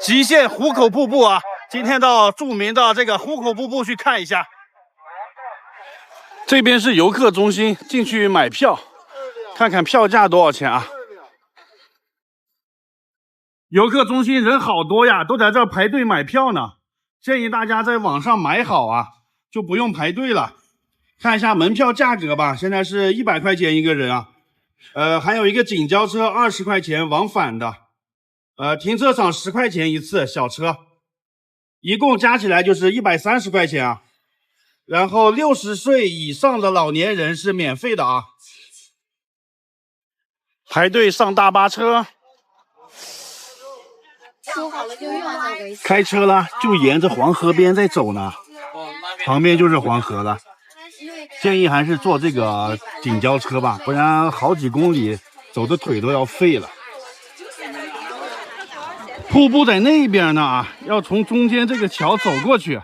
极限壶口瀑布啊！今天到著名的这个壶口瀑布去看一下。这边是游客中心，进去买票，看看票价多少钱啊？游客中心人好多呀，都在这排队买票呢。建议大家在网上买好啊，就不用排队了。看一下门票价格吧，现在是100块钱一个人啊。还有一个锦交车20块钱往返的，停车场10块钱一次小车，一共加起来就是130块钱啊。然后60岁以上的老年人是免费的啊。排队上大巴车，开车啦，就沿着黄河边在走呢，旁边就是黄河了。建议还是坐这个锦交车吧，不然好几公里走的腿都要废了。瀑布在那边呢啊，要从中间这个桥走过去。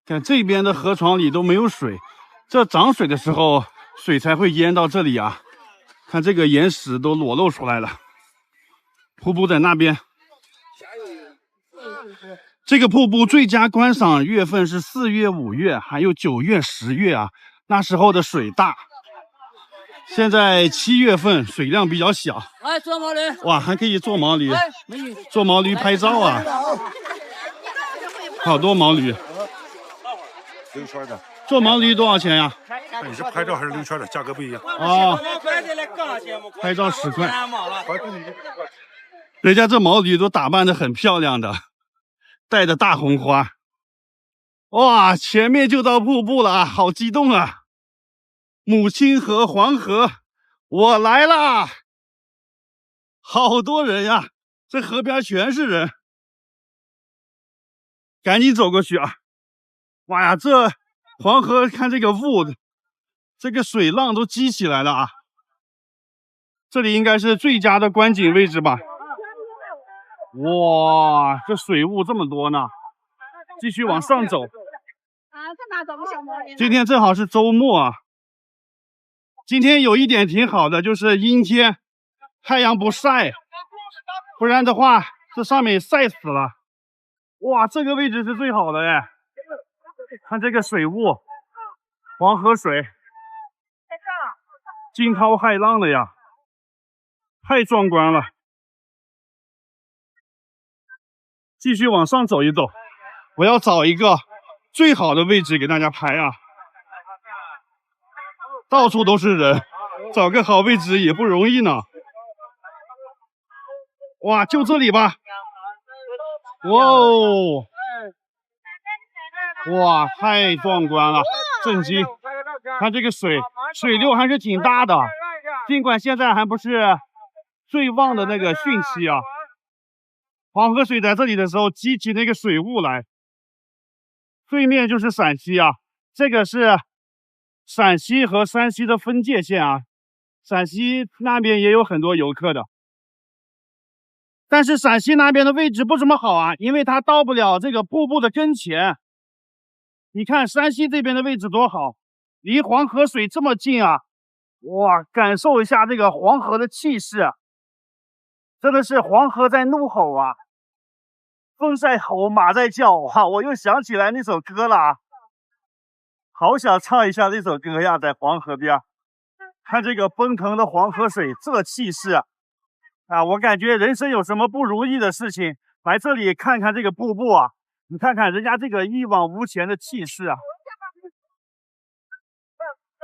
看这边的河床里都没有水，这涨水的时候水才会淹到这里啊。看这个岩石都裸露出来了。瀑布在那边。这个瀑布最佳观赏月份是4月、5月，还有9月、10月啊，那时候的水大。现在7月份水量比较小。来坐毛驴，哇，还可以坐毛驴，坐毛驴拍照啊，好多毛驴。溜圈的，坐毛驴多少钱呀？看你是拍照还是溜圈的，价格不一样。哦，拍照10块。人家这毛驴都打扮得很漂亮的，带着大红花。哇，前面就到瀑布了啊，好激动啊！母亲河黄河，我来啦！好多人呀，这河边全是人，赶紧走过去啊！哇呀，这黄河看这个雾，这个水浪都激起来了啊！这里应该是最佳的观景位置吧？哇，这水雾这么多呢！继续往上走。今天正好是周末啊。今天有一点挺好的，就是阴天，太阳不晒，不然的话这上面晒死了。哇，这个位置是最好的哎！看这个水雾，黄河水，惊涛骇浪的呀，太壮观了。继续往上走一走，我要找一个最好的位置给大家拍啊！到处都是人，找个好位置也不容易呢。哇，就这里吧。哇哦！哇，太壮观了，震惊！看这个水流还是挺大的，尽管现在还不是最旺的那个汛期啊。黄河水在这里的时候激起那个水雾来，对面就是陕西啊，这个是陕西和山西的分界线啊，陕西那边也有很多游客的，但是陕西那边的位置不怎么好啊，因为它到不了这个瀑布的跟前。你看山西这边的位置多好，离黄河水这么近啊！哇，感受一下这个黄河的气势，真的是黄河在怒吼啊，风在吼，马在叫啊！我又想起来那首歌了啊，好想唱一下那首歌呀，在黄河边，看这个奔腾的黄河水，这气势啊！我感觉人生有什么不如意的事情，来这里看看这个瀑布啊，你看看人家这个一往无前的气势啊！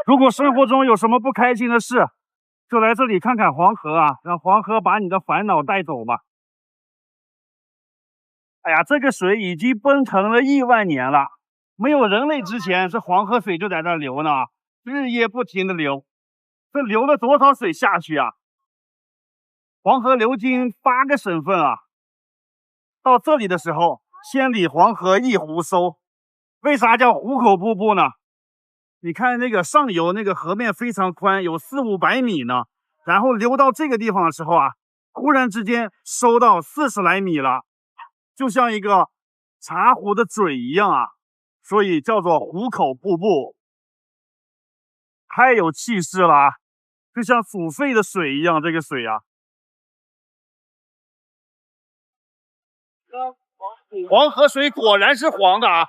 如果生活中有什么不开心的事，就来这里看看黄河啊，让黄河把你的烦恼带走吧。哎呀，这个水已经奔腾了亿万年了，没有人类之前，这黄河水就在那流呢，日夜不停的流，这流了多少水下去啊？黄河流经8个省份啊，到这里的时候，千里黄河一湖收。为啥叫壶口瀑布呢？你看那个上游那个河面非常宽，有400-500米呢，然后流到这个地方的时候啊，忽然之间收到40来米了，就像一个茶壶的嘴一样啊，所以叫做壶口瀑布，太有气势了啊，就像煮沸的水一样，这个水啊。黄河水果然是黄的啊！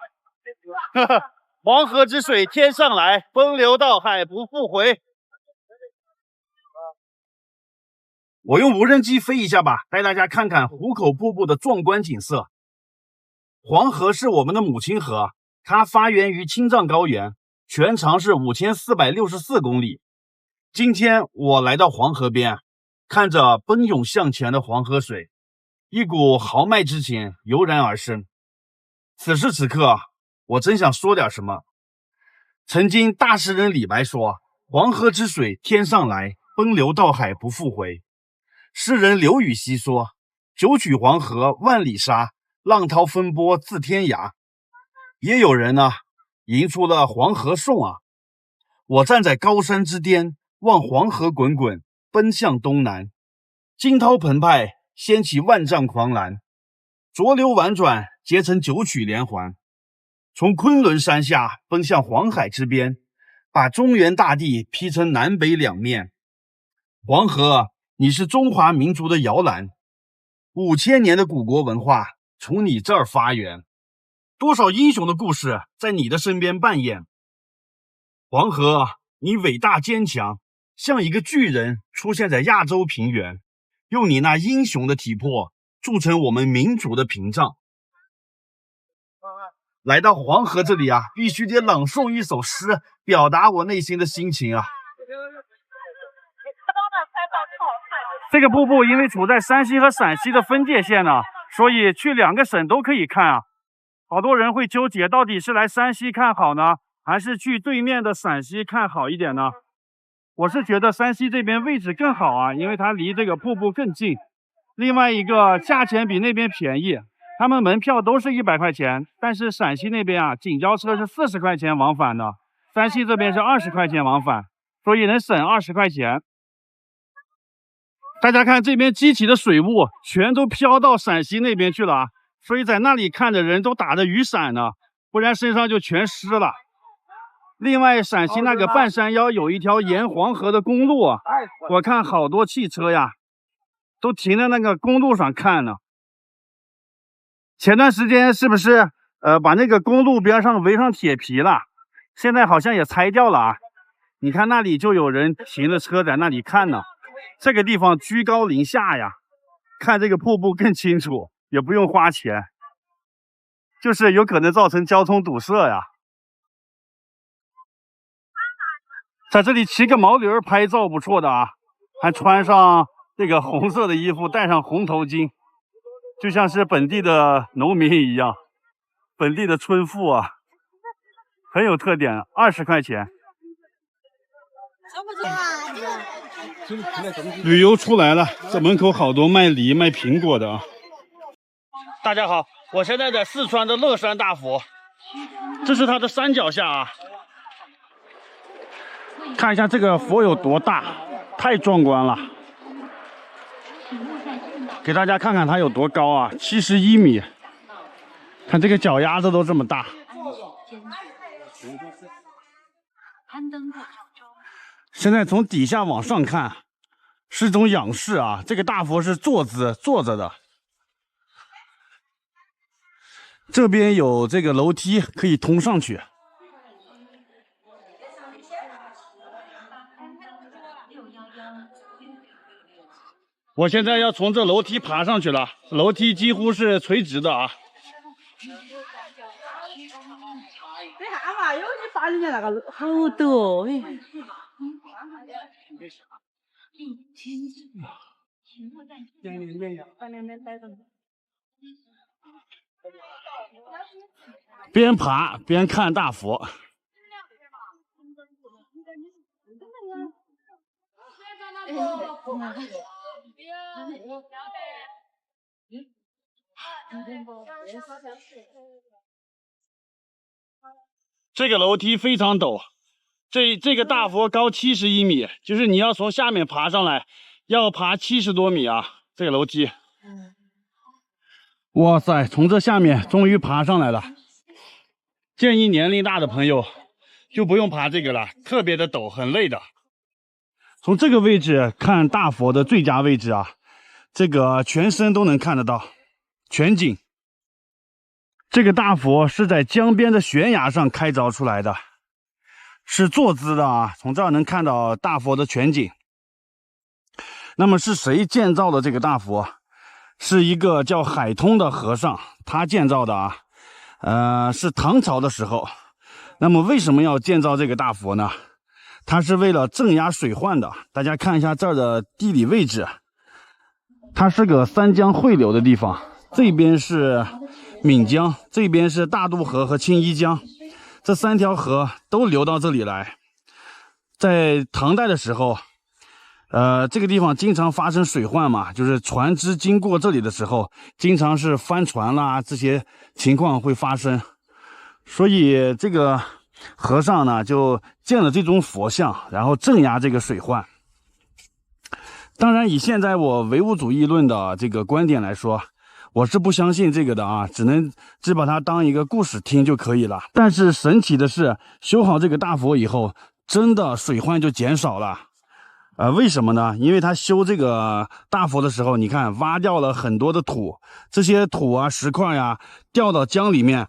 黄河之水天上来，奔流到海不复回。我用无人机飞一下吧，带大家看看壶口瀑布的壮观景色。黄河是我们的母亲河，它发源于青藏高原，全长是5464公里。今天我来到黄河边，看着奔涌向前的黄河水，一股豪迈之情油然而生。此时此刻，我真想说点什么。曾经大诗人李白说：“黄河之水天上来，奔流到海不复回。”诗人刘禹锡说：“九曲黄河万里沙，浪涛风波自天涯。”也有人呢，吟出了《黄河颂》啊。我站在高山之巅，望黄河滚滚，奔向东南。惊涛澎湃，掀起万丈狂澜，浊流婉转，结成九曲连环。从昆仑山下奔向黄海之边，把中原大地劈成南北两面。黄河，你是中华民族的摇篮，5000年的古国文化从你这儿发源，多少英雄的故事在你的身边扮演。黄河，你伟大坚强，像一个巨人出现在亚洲平原，用你那英雄的体魄筑成我们民族的屏障。来到黄河这里啊，必须得朗诵一首诗，表达我内心的心情啊。这个瀑布因为处在山西和陕西的分界线呢，所以去2个省都可以看啊。好多人会纠结，到底是来山西看好呢，还是去对面的陕西看好一点呢？我是觉得山西这边位置更好啊，因为它离这个瀑布更近。另外一个，价钱比那边便宜，他们门票都是100块钱，但是陕西那边啊，公交车是40块钱往返的，山西这边是20块钱往返，所以能省20块钱。大家看这边激起的水雾全都飘到陕西那边去了啊，所以在那里看的人都打着雨伞呢，不然身上就全湿了。另外，陕西那个半山腰有一条沿黄河的公路啊，我看好多汽车呀，都停在那个公路上看呢。前段时间是不是把那个公路边上围上铁皮了？现在好像也拆掉了啊。你看那里就有人停着车在那里看呢。这个地方居高临下呀，看这个瀑布更清楚，也不用花钱，就是有可能造成交通堵塞呀。在这里骑个毛驴拍照不错的啊，还穿上这个红色的衣服，戴上红头巾，就像是本地的农民一样，本地的村妇啊，很有特点，20块钱。旅游出来了，这门口好多卖梨卖苹果的啊。大家好，我现在在四川的乐山大佛，这是它的山脚下啊。看一下这个佛有多大，太壮观了。给大家看看它有多高啊，71米。看这个脚丫子都这么大。现在从底下往上看，是一种仰视啊。这个大佛是坐着的。这边有这个楼梯可以通上去。我现在要从这楼梯爬上去了，楼梯几乎是垂直的啊。你看嘛，有你爸里面那个好陡，边爬边看大佛。这个楼梯非常陡，这个大佛高71米，就是你要从下面爬上来，要爬70多米啊，这个楼梯。哇塞，从这下面终于爬上来了。建议年龄大的朋友就不用爬这个了，特别的陡，很累的。从这个位置看大佛的最佳位置啊，这个全身都能看得到，全景这个大佛是在江边的悬崖上开凿出来的，是坐姿的啊，从这儿能看到大佛的全景。那么是谁建造的这个大佛？是一个叫海通的和尚，他建造的啊，是唐朝的时候。那么为什么要建造这个大佛呢？它是为了镇压水患的。大家看一下这儿的地理位置，它是个三江汇流的地方，这边是岷江，这边是大渡河和青衣江，这3条河都流到这里来。在唐代的时候，这个地方经常发生水患嘛，就是船只经过这里的时候，经常是翻船啦，这些情况会发生。所以这个和尚呢，就建了这种佛像，然后镇压这个水患。当然，以现在我唯物主义论的这个观点来说，我是不相信这个的啊，只把它当一个故事听就可以了。但是神奇的是，修好这个大佛以后，真的水患就减少了。为什么呢？因为他修这个大佛的时候，你看挖掉了很多的土，这些土啊、石块呀，掉到江里面，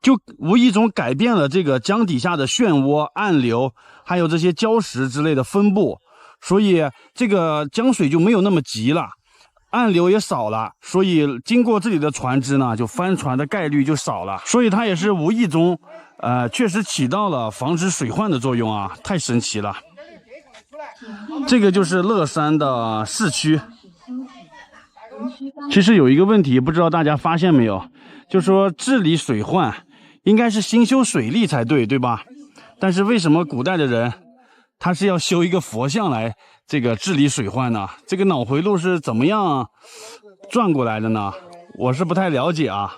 就无意中改变了这个江底下的漩涡、暗流，还有这些礁石之类的分布，所以这个江水就没有那么急了，暗流也少了，所以经过这里的船只呢，就翻船的概率就少了，所以它也是无意中，确实起到了防止水患的作用啊，太神奇了。这个就是乐山的市区。其实有一个问题，不知道大家发现没有，就是说治理水患应该是兴修水利才对，对吧？但是为什么古代的人他是要修一个佛像来这个治理水患呢？这个脑回路是怎么样转过来的呢？我是不太了解啊。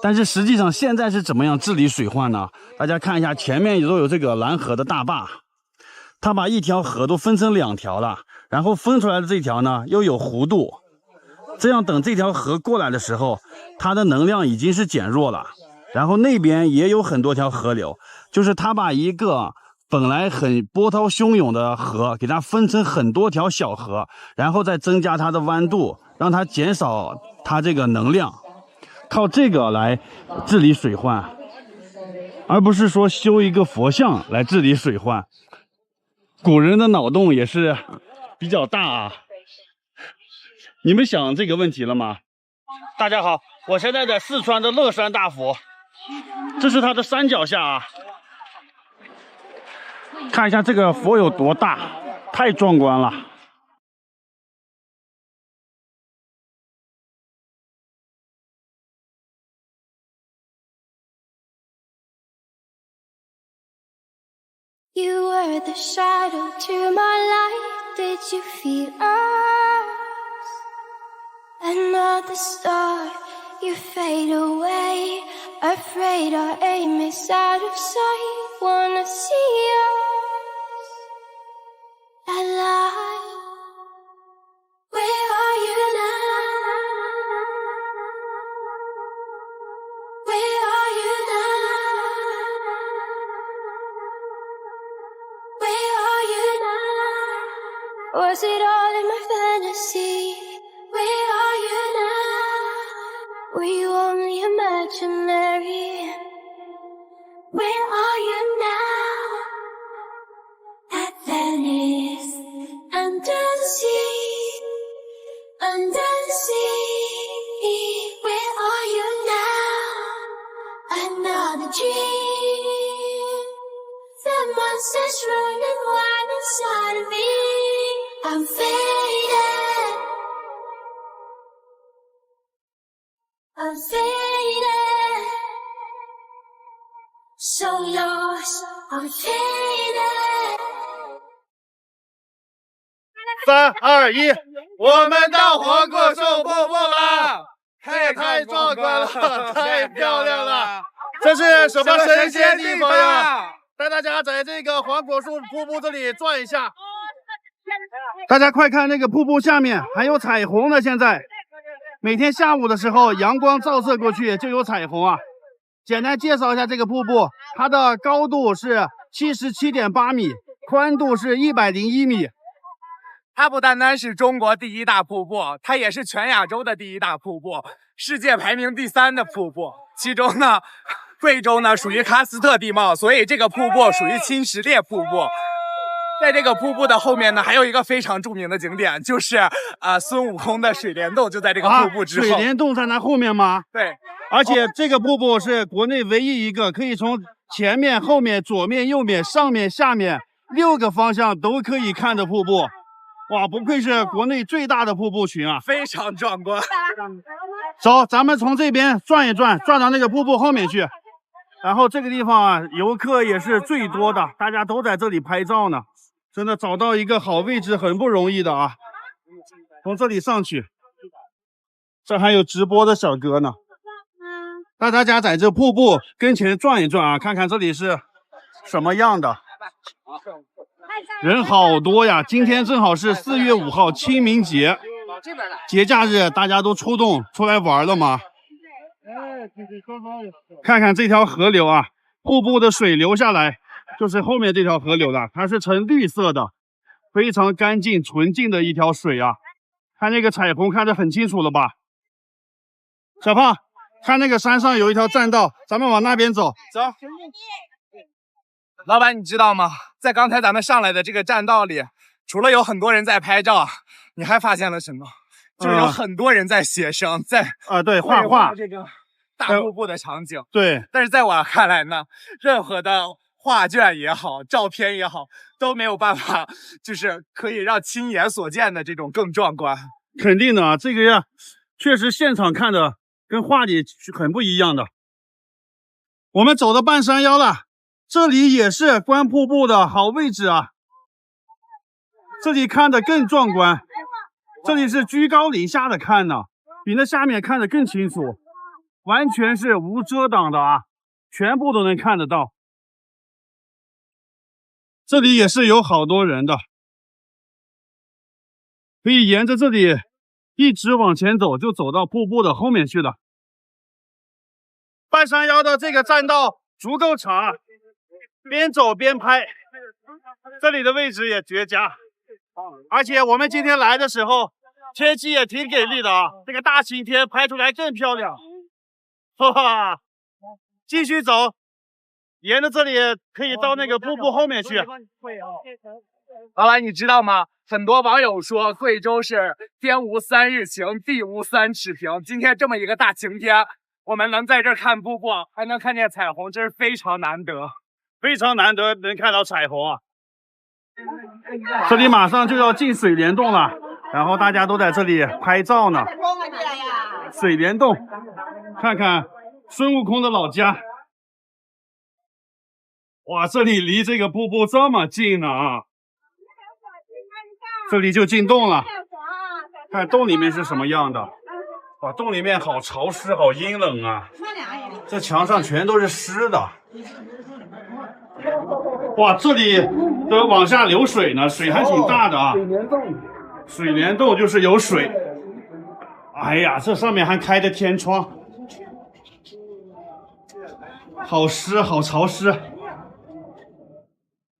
但是实际上现在是怎么样治理水患呢？大家看一下，前面都有这个拦河的大坝，他把一条河都分成2条了，然后分出来的这条呢又有弧度，这样等这条河过来的时候，它的能量已经是减弱了。然后那边也有很多条河流，就是他把一个本来很波涛汹涌的河给它分成很多条小河，然后再增加它的弯度，让它减少它这个能量，靠这个来治理水患，而不是说修一个佛像来治理水患。古人的脑洞也是比较大啊。你们想这个问题了吗？大家好，我现在在四川的乐山大佛，这是它的山脚下啊。看一下这个佛有多大，太壮观了。You were the shadow to my light. Did you feel us? Another star, you fade away. Afraid our aim is out of sight. Wanna see us alive. Where are you now? Where are you now? Where are you now? Was it all in my fantasy? Where are you now? Were you only imaginary? Where are you now? At Venice, under the sea, under the sea. Where are you now? Another dream. The monster's running wild inside of me. I'm faded. I'm faded. So lost. I'm faded. 3、2、1，我们到黄果树瀑布了，太壮观了，太漂亮了！这是什么神仙地方呀？带大家在这个黄果树瀑布这里转一下。大家快看，那个瀑布下面还有彩虹呢！现在每天下午的时候，阳光照射过去就有彩虹啊。简单介绍一下这个瀑布，它的高度是77.8米，宽度是101米。它不单单是中国第一大瀑布，它也是全亚洲的第一大瀑布，世界排名第3的瀑布。其中呢，贵州呢属于喀斯特地貌，所以这个瀑布属于侵蚀裂瀑布。在这个瀑布的后面呢，还有一个非常著名的景点，就是孙悟空的水帘洞就在这个瀑布之后。水帘洞在那后面吗？对，而且这个瀑布是国内唯一一个可以从前面、后面、左面、右面、上面、下面6个方向都可以看的瀑布。哇，不愧是国内最大的瀑布群啊，非常壮观。走，咱们从这边转一转，转到那个瀑布后面去。然后这个地方啊，游客也是最多的，大家都在这里拍照呢。真的找到一个好位置很不容易的啊！从这里上去，这还有直播的小哥呢。带大家在这瀑布跟前转一转啊，看看这里是什么样的。人好多呀！今天正好是4月5号清明节，节假日大家都出动出来玩了吗？看看这条河流啊，瀑布的水流下来。就是后面这条河流了，它是呈绿色的，非常干净纯净的一条水啊！看那个彩虹，看得很清楚了吧？小胖，看那个山上有一条栈道，咱们往那边走。走。老板，你知道吗？在刚才咱们上来的这个栈道里，除了有很多人在拍照，你还发现了什么？就是有很多人在写生，在对画画这个大瀑布的场景。对，但是在我看来呢，任何的画卷也好，照片也好，都没有办法，就是可以让亲眼所见的这种更壮观。肯定的啊，这个呀，确实现场看的跟画里很不一样的。我们走到半山腰了，这里也是观瀑布的好位置啊，这里看的更壮观。这里是居高临下的看呢，比那下面看的更清楚，完全是无遮挡的啊，全部都能看得到。这里也是有好多人的，可以沿着这里一直往前走，就走到瀑布的后面去了。半山腰的这个栈道足够长，边走边拍，这里的位置也绝佳。而且我们今天来的时候，天气也挺给力的啊，这个大晴天拍出来更漂亮。哈哈，继续走。沿着这里可以到那个瀑布后面去。老板，你知道吗？很多网友说贵州是天无3日晴，地无3尺平。今天这么一个大晴天，我们能在这儿看瀑布，还能看见彩虹，真是非常难得，非常难得能看到彩虹啊！这里马上就要进水帘洞了，然后大家都在这里拍照呢。水帘洞，看看孙悟空的老家。哇，这里离这个瀑布这么近呢啊！这里就进洞了，看洞里面是什么样的。哇，洞里面好潮湿，好阴冷啊！这墙上全都是湿的。哇，这里都往下流水呢，水还挺大的啊。水帘洞就是有水。哎呀，这上面还开着天窗，好湿，好潮湿。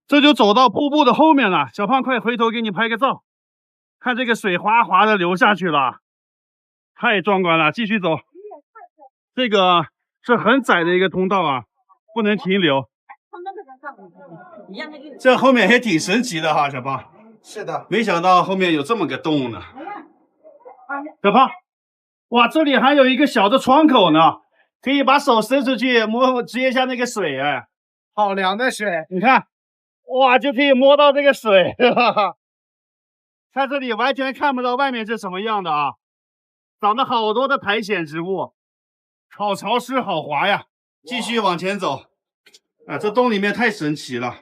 这就走到瀑布的后面了，小胖快回头给你拍个照，看这个水哗哗的流下去了，太壮观了。继续走，这个是很窄的一个通道啊，不能停留。这后面也挺神奇的哈，小胖。是的，没想到后面有这么个洞呢。小胖，哇，这里还有一个小的窗口呢，可以把手伸出去摸接一下那个水，哎，好凉的水，你看。哇，就可以摸到这个水，哈哈！看这里完全看不到外面是什么样的啊，长了好多的苔藓植物，好潮湿，好滑呀！继续往前走，啊，这洞里面太神奇了。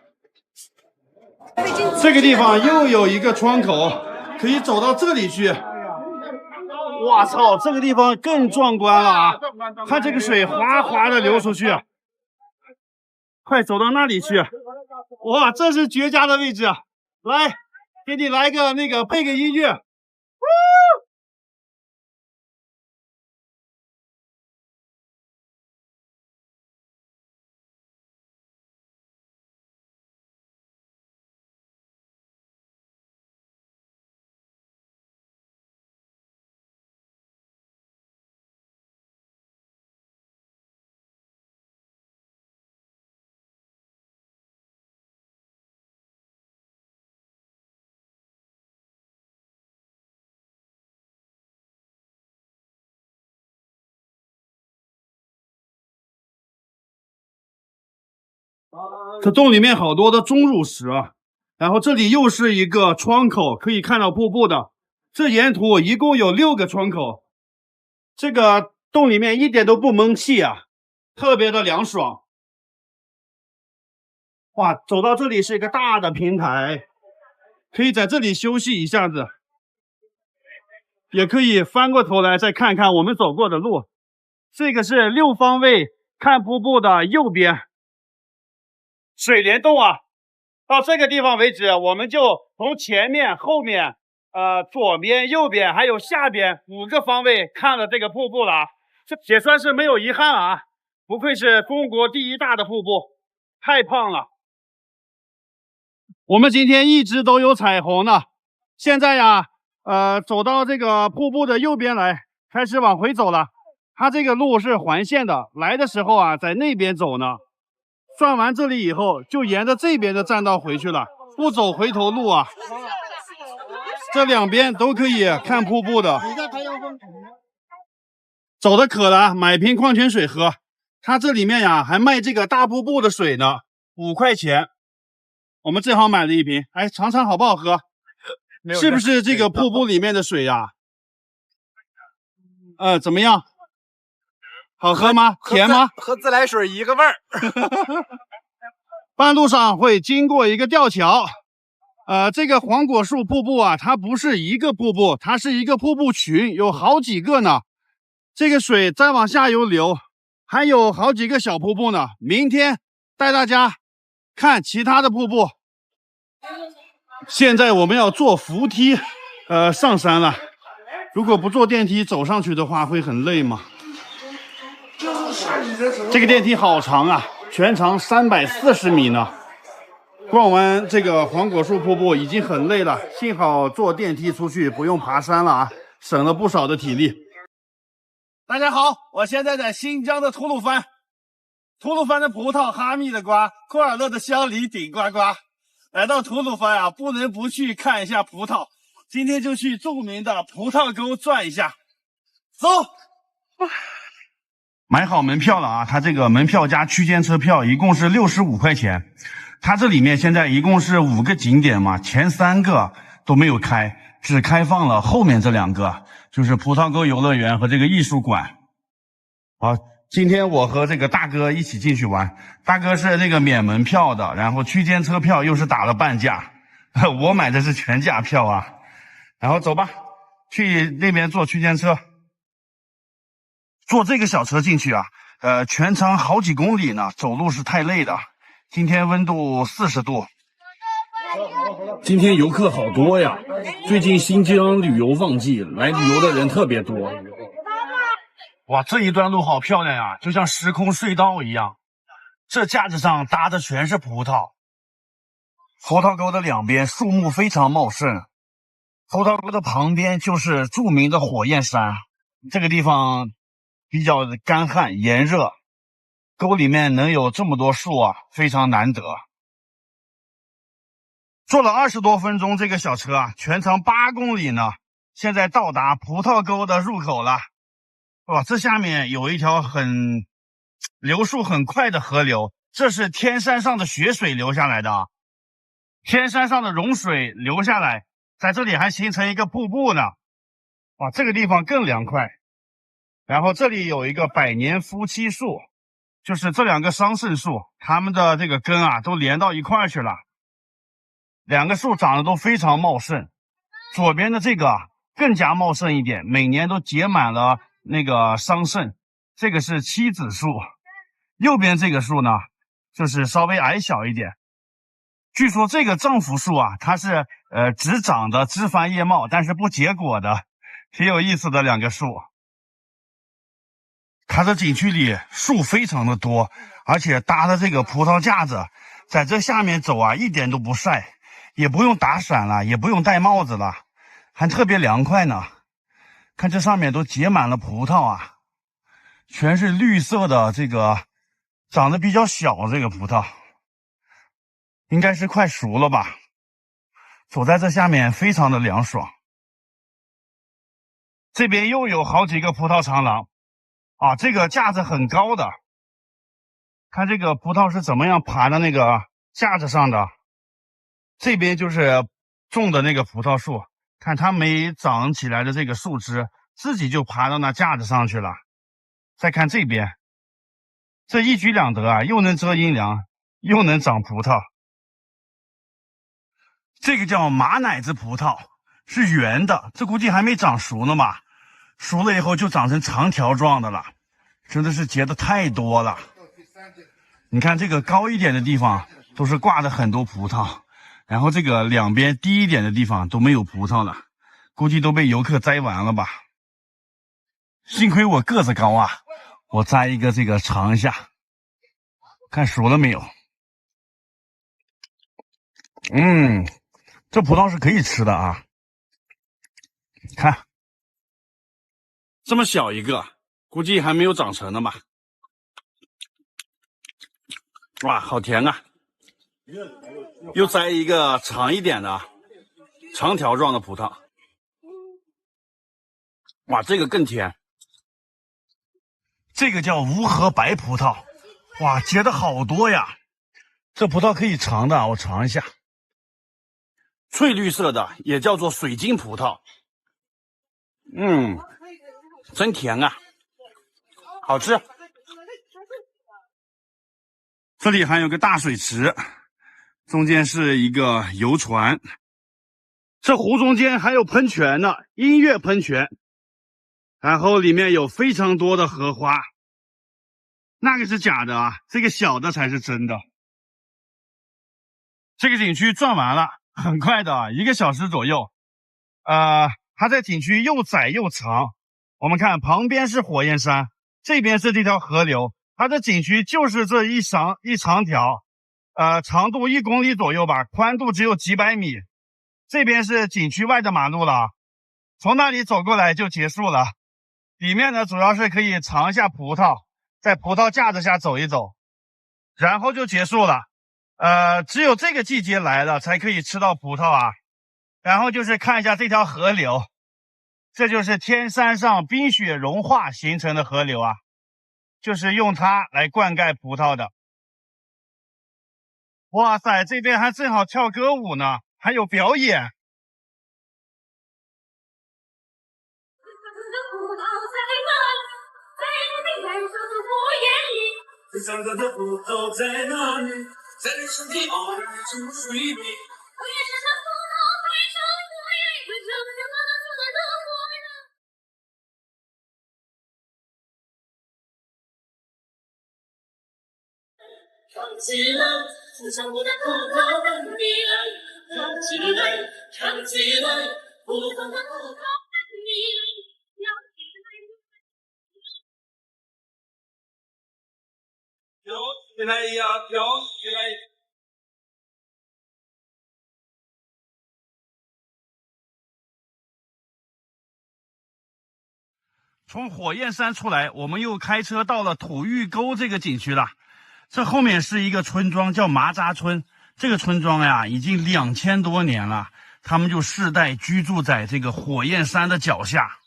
这个地方又有一个窗口，可以走到这里去。哇操，这个地方更壮观了啊！看这个水哗哗的流出去，快走到那里去。哇，这是绝佳的位置，来，给你来个配个音乐。这洞里面好多的钟乳石啊，然后这里又是一个窗口，可以看到瀑布的。这沿途一共有6个窗口，这个洞里面一点都不闷气啊，特别的凉爽。哇，走到这里是一个大的平台，可以在这里休息一下子，也可以翻过头来再看看我们走过的路。这个是6方位看瀑布的右边，水帘洞啊。到这个地方为止，我们就从前面、后面、左边、右边还有下边5个方位看了这个瀑布了啊，这也算是没有遗憾了啊！不愧是中国第1大的瀑布，太棒了！我们今天一直都有彩虹呢，现在呀，走到这个瀑布的右边来，开始往回走了。它这个路是环线的，来的时候啊，在那边走呢。转完这里以后，就沿着这边的栈道回去了，不走回头路啊。这2边都可以看瀑布的。走的渴了，买瓶矿泉水喝。它这里面呀还卖这个大瀑布的水呢，5块钱。我们正好买了一瓶，哎，尝尝好不好喝？是不是这个瀑布里面的水呀？怎么样？好喝吗？甜吗？和自来水一个味儿。半路上会经过一个吊桥，这个黄果树瀑布啊，它不是一个瀑布，它是一个瀑布群，有好几个呢。这个水再往下游流，还有好几个小瀑布呢。明天带大家看其他的瀑布。现在我们要坐扶梯，上山了。如果不坐电梯走上去的话，会很累吗？这个电梯好长啊，全长340米呢。逛完这个黄果树瀑布已经很累了，幸好坐电梯出去不用爬山了啊，省了不少的体力。大家好，我现在在新疆的吐鲁番。吐鲁番的葡萄哈密的瓜，库尔勒的香梨顶呱呱。来到吐鲁番啊，不能不去看一下葡萄。今天就去著名的葡萄沟转一下。走。买好门票了啊，它这个门票加区间车票一共是65块钱。它这里面现在一共是5个景点嘛，前3个都没有开，只开放了后面这2个，就是葡萄沟游乐园和这个艺术馆。好，今天我和这个大哥一起进去玩，大哥是那个免门票的，然后区间车票又是打了半价，我买的是全价票啊。然后走吧，去那边坐区间车。坐这个小车进去啊，全长好几公里呢，走路是太累的。今天温度40度。今天游客好多呀，最近新疆旅游旺季，来旅游的人特别多。哇，这一段路好漂亮呀，就像时空隧道一样。这架子上搭的全是葡萄。葡萄沟的2边树木非常茂盛，葡萄沟的旁边就是著名的火焰山。这个地方比较干旱炎热，沟里面能有这么多树啊，非常难得。坐了20多分钟这个小车啊，全长8公里呢，现在到达葡萄沟的入口了。哇，这下面有一条流速很快的河流，这是天山上的雪水流下来的啊。天山上的融水流下来，在这里还形成一个瀑布呢。哇，这个地方更凉快。然后这里有一个百年夫妻树，就是这2个桑葚树，它们的这个根啊都连到一块儿去了。2个树长得都非常茂盛，左边的这个更加茂盛一点，每年都结满了那个桑葚，这个是妻子树。右边这个树呢，就是稍微矮小一点。据说这个丈夫树啊，它是只长的枝繁叶茂，但是不结果的，挺有意思的2个树。它的景区里树非常的多，而且搭的这个葡萄架子，在这下面走啊，一点都不晒，也不用打伞了，也不用戴帽子了，还特别凉快呢。看这上面都结满了葡萄啊，全是绿色的，这个长得比较小，这个葡萄应该是快熟了吧。走在这下面非常的凉爽。这边又有好几个葡萄长廊啊，这个架子很高的，看这个葡萄是怎么样爬到那个架子上的。这边就是种的那个葡萄树，看它没长起来的这个树枝，自己就爬到那架子上去了。再看这边，这一举两得啊，又能遮阴凉，又能长葡萄。这个叫马奶子葡萄，是圆的，这估计还没长熟呢嘛，熟了以后就长成长条状的了，真的是结的太多了。你看这个高一点的地方都是挂的很多葡萄，然后这个两边低一点的地方都没有葡萄了，估计都被游客摘完了吧。幸亏我个子高啊，我摘一个这个尝一下，看熟了没有。这葡萄是可以吃的啊，看这么小一个，估计还没有长成呢嘛。哇，好甜啊！又摘一个长一点的长条状的葡萄，哇，这个更甜。这个叫无核白葡萄，哇，结的好多呀！这葡萄可以尝的，我尝一下。翠绿色的，也叫做水晶葡萄。真甜啊，好吃。这里还有个大水池，中间是一个游船。这湖中间还有喷泉呢，音乐喷泉。然后里面有非常多的荷花，那个是假的啊，这个小的才是真的。这个景区转完了，很快的，1个小时左右。它在景区又窄又长。我们看旁边是火焰山，这边是这条河流，它的景区就是这一长条，长度1公里左右吧，宽度只有几百米。这边是景区外的马路了，从那里走过来就结束了。里面呢主要是可以尝一下葡萄，在葡萄架子下走一走，然后就结束了。只有这个季节来了才可以吃到葡萄啊。然后就是看一下这条河流，这就是天山上冰雪融化形成的河流啊，就是用它来灌溉葡萄的。哇塞，这边还正好跳歌舞呢，还有表演。最想喝的葡萄在哪里？在人生的偶尔中水里。我也是那葡萄配上火焰，为什么这么做的都不能？唱起来，欣赏我的葡萄等你来。唱起来，唱起来，葡萄的葡萄等你来。跳起来呀，跳起来！从火焰山出来，我们又开车到了土峪沟这个景区了。这后面是一个村庄，叫麻扎村。这个村庄呀，已经2000多年了，他们就世代居住在这个火焰山的脚下。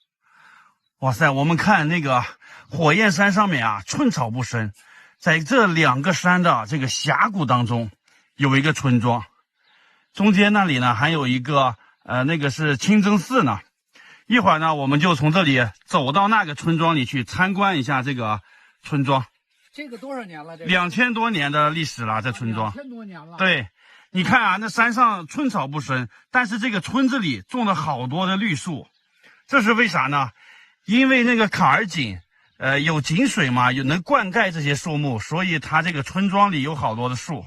哇塞，我们看那个火焰山上面啊，寸草不生。在这2个山的这个峡谷当中，有一个村庄，中间那里呢还有一个那个是清真寺呢。一会儿呢，我们就从这里走到那个村庄里去参观一下这个村庄。这个多少年了？2000多年的历史了，这村庄。2000多年了。对，你看啊，那山上寸草不生，但是这个村子里种了好多的绿树，这是为啥呢？因为那个坎儿井。有井水嘛，有能灌溉这些树木，所以它这个村庄里有好多的树。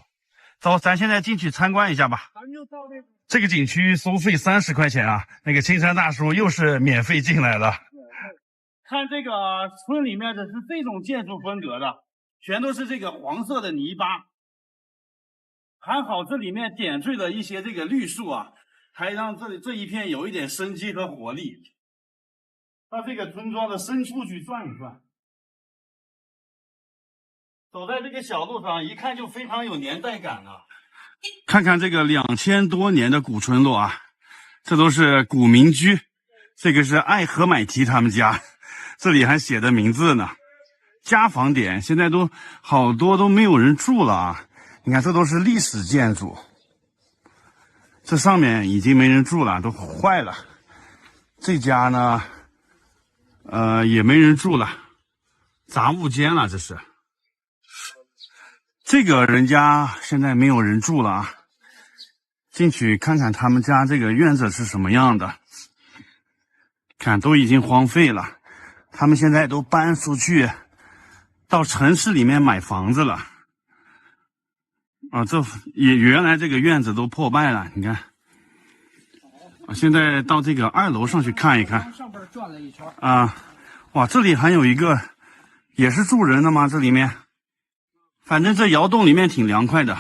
走，咱现在进去参观一下吧。这个景区收费30块钱啊，那个青山大叔又是免费进来了。看这个村里面的是这种建筑风格的，全都是这个黄色的泥巴。还好这里面点缀了一些这个绿树啊，还让这一片有一点生机和活力。到这个村庄的深处去转一转，走在这个小路上，一看就非常有年代感啊。看看这个2000多年的古村落啊，这都是古民居。这个是艾合买提他们家，这里还写的名字呢。家访点，现在都好多都没有人住了啊！你看，这都是历史建筑，这上面已经没人住了，都坏了。这家呢，也没人住了，杂物间了，这是。这个人家现在没有人住了啊，进去看看他们家这个院子是什么样的。看，都已经荒废了，他们现在都搬出去到城市里面买房子了。啊，这也原来这个院子都破败了，你看。现在到这个2楼上去看一看。上边转了一圈。啊，哇，这里还有一个，也是住人的吗？这里面，反正这窑洞里面挺凉快的，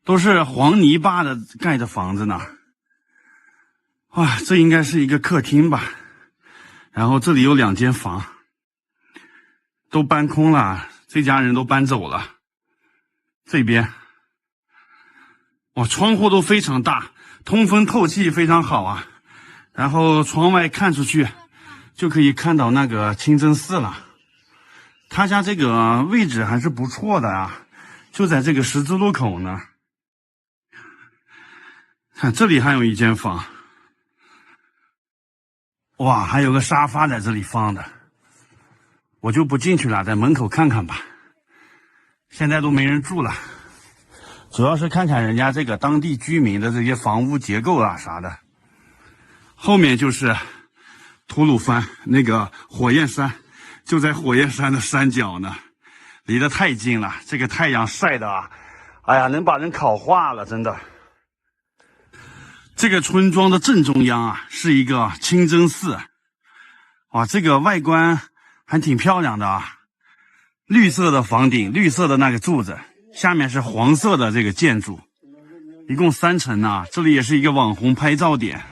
都是黄泥巴的盖的房子呢。哇，这应该是一个客厅吧。然后这里有2间房，都搬空了，这家人都搬走了。这边，哇，窗户都非常大，通风透气非常好啊。然后窗外看出去，就可以看到那个清真寺了。他家这个位置还是不错的啊，就在这个十字路口呢。看这里还有1间房。哇，还有个沙发在这里放的，我就不进去了，在门口看看吧。现在都没人住了，主要是看看人家这个当地居民的这些房屋结构啊啥的。后面就是吐鲁番那个火焰山，就在火焰山的山脚呢，离得太近了，这个太阳晒的啊，哎呀，能把人烤化了，真的。这个村庄的正中央啊，是一个清真寺。哇，这个外观还挺漂亮的啊，绿色的房顶，绿色的那个柱子，下面是黄色的这个建筑，一共3层啊。这里也是一个网红拍照点。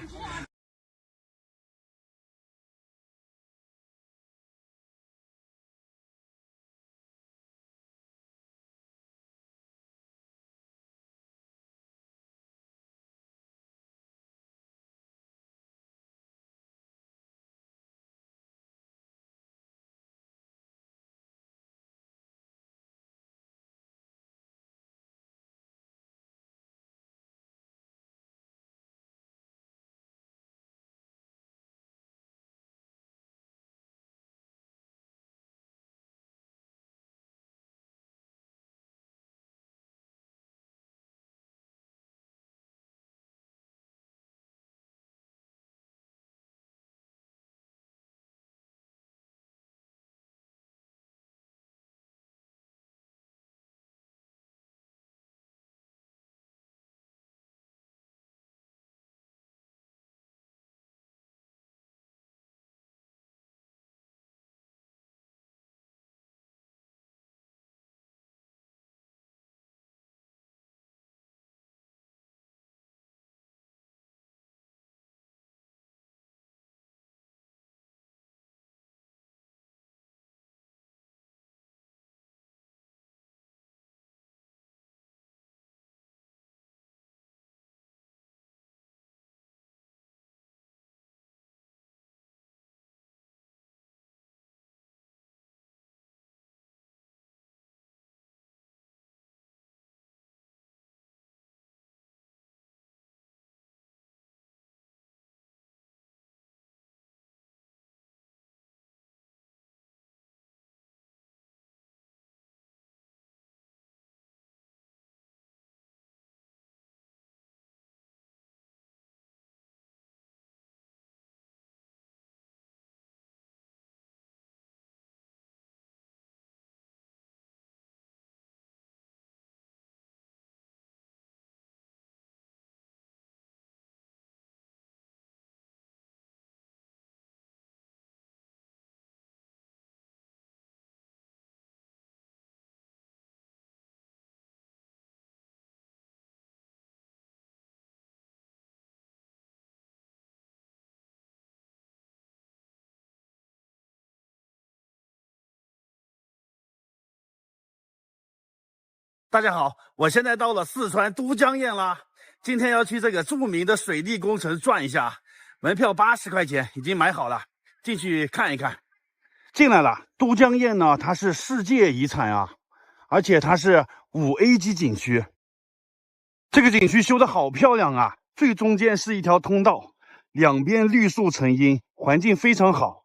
大家好，我现在到了四川都江堰啦。今天要去这个著名的水利工程转一下，门票80块钱，已经买好了，进去看一看。进来了。都江堰呢，它是世界遗产啊，而且它是5A 级景区。这个景区修得好漂亮啊！最中间是一条通道，两边绿树成荫，环境非常好。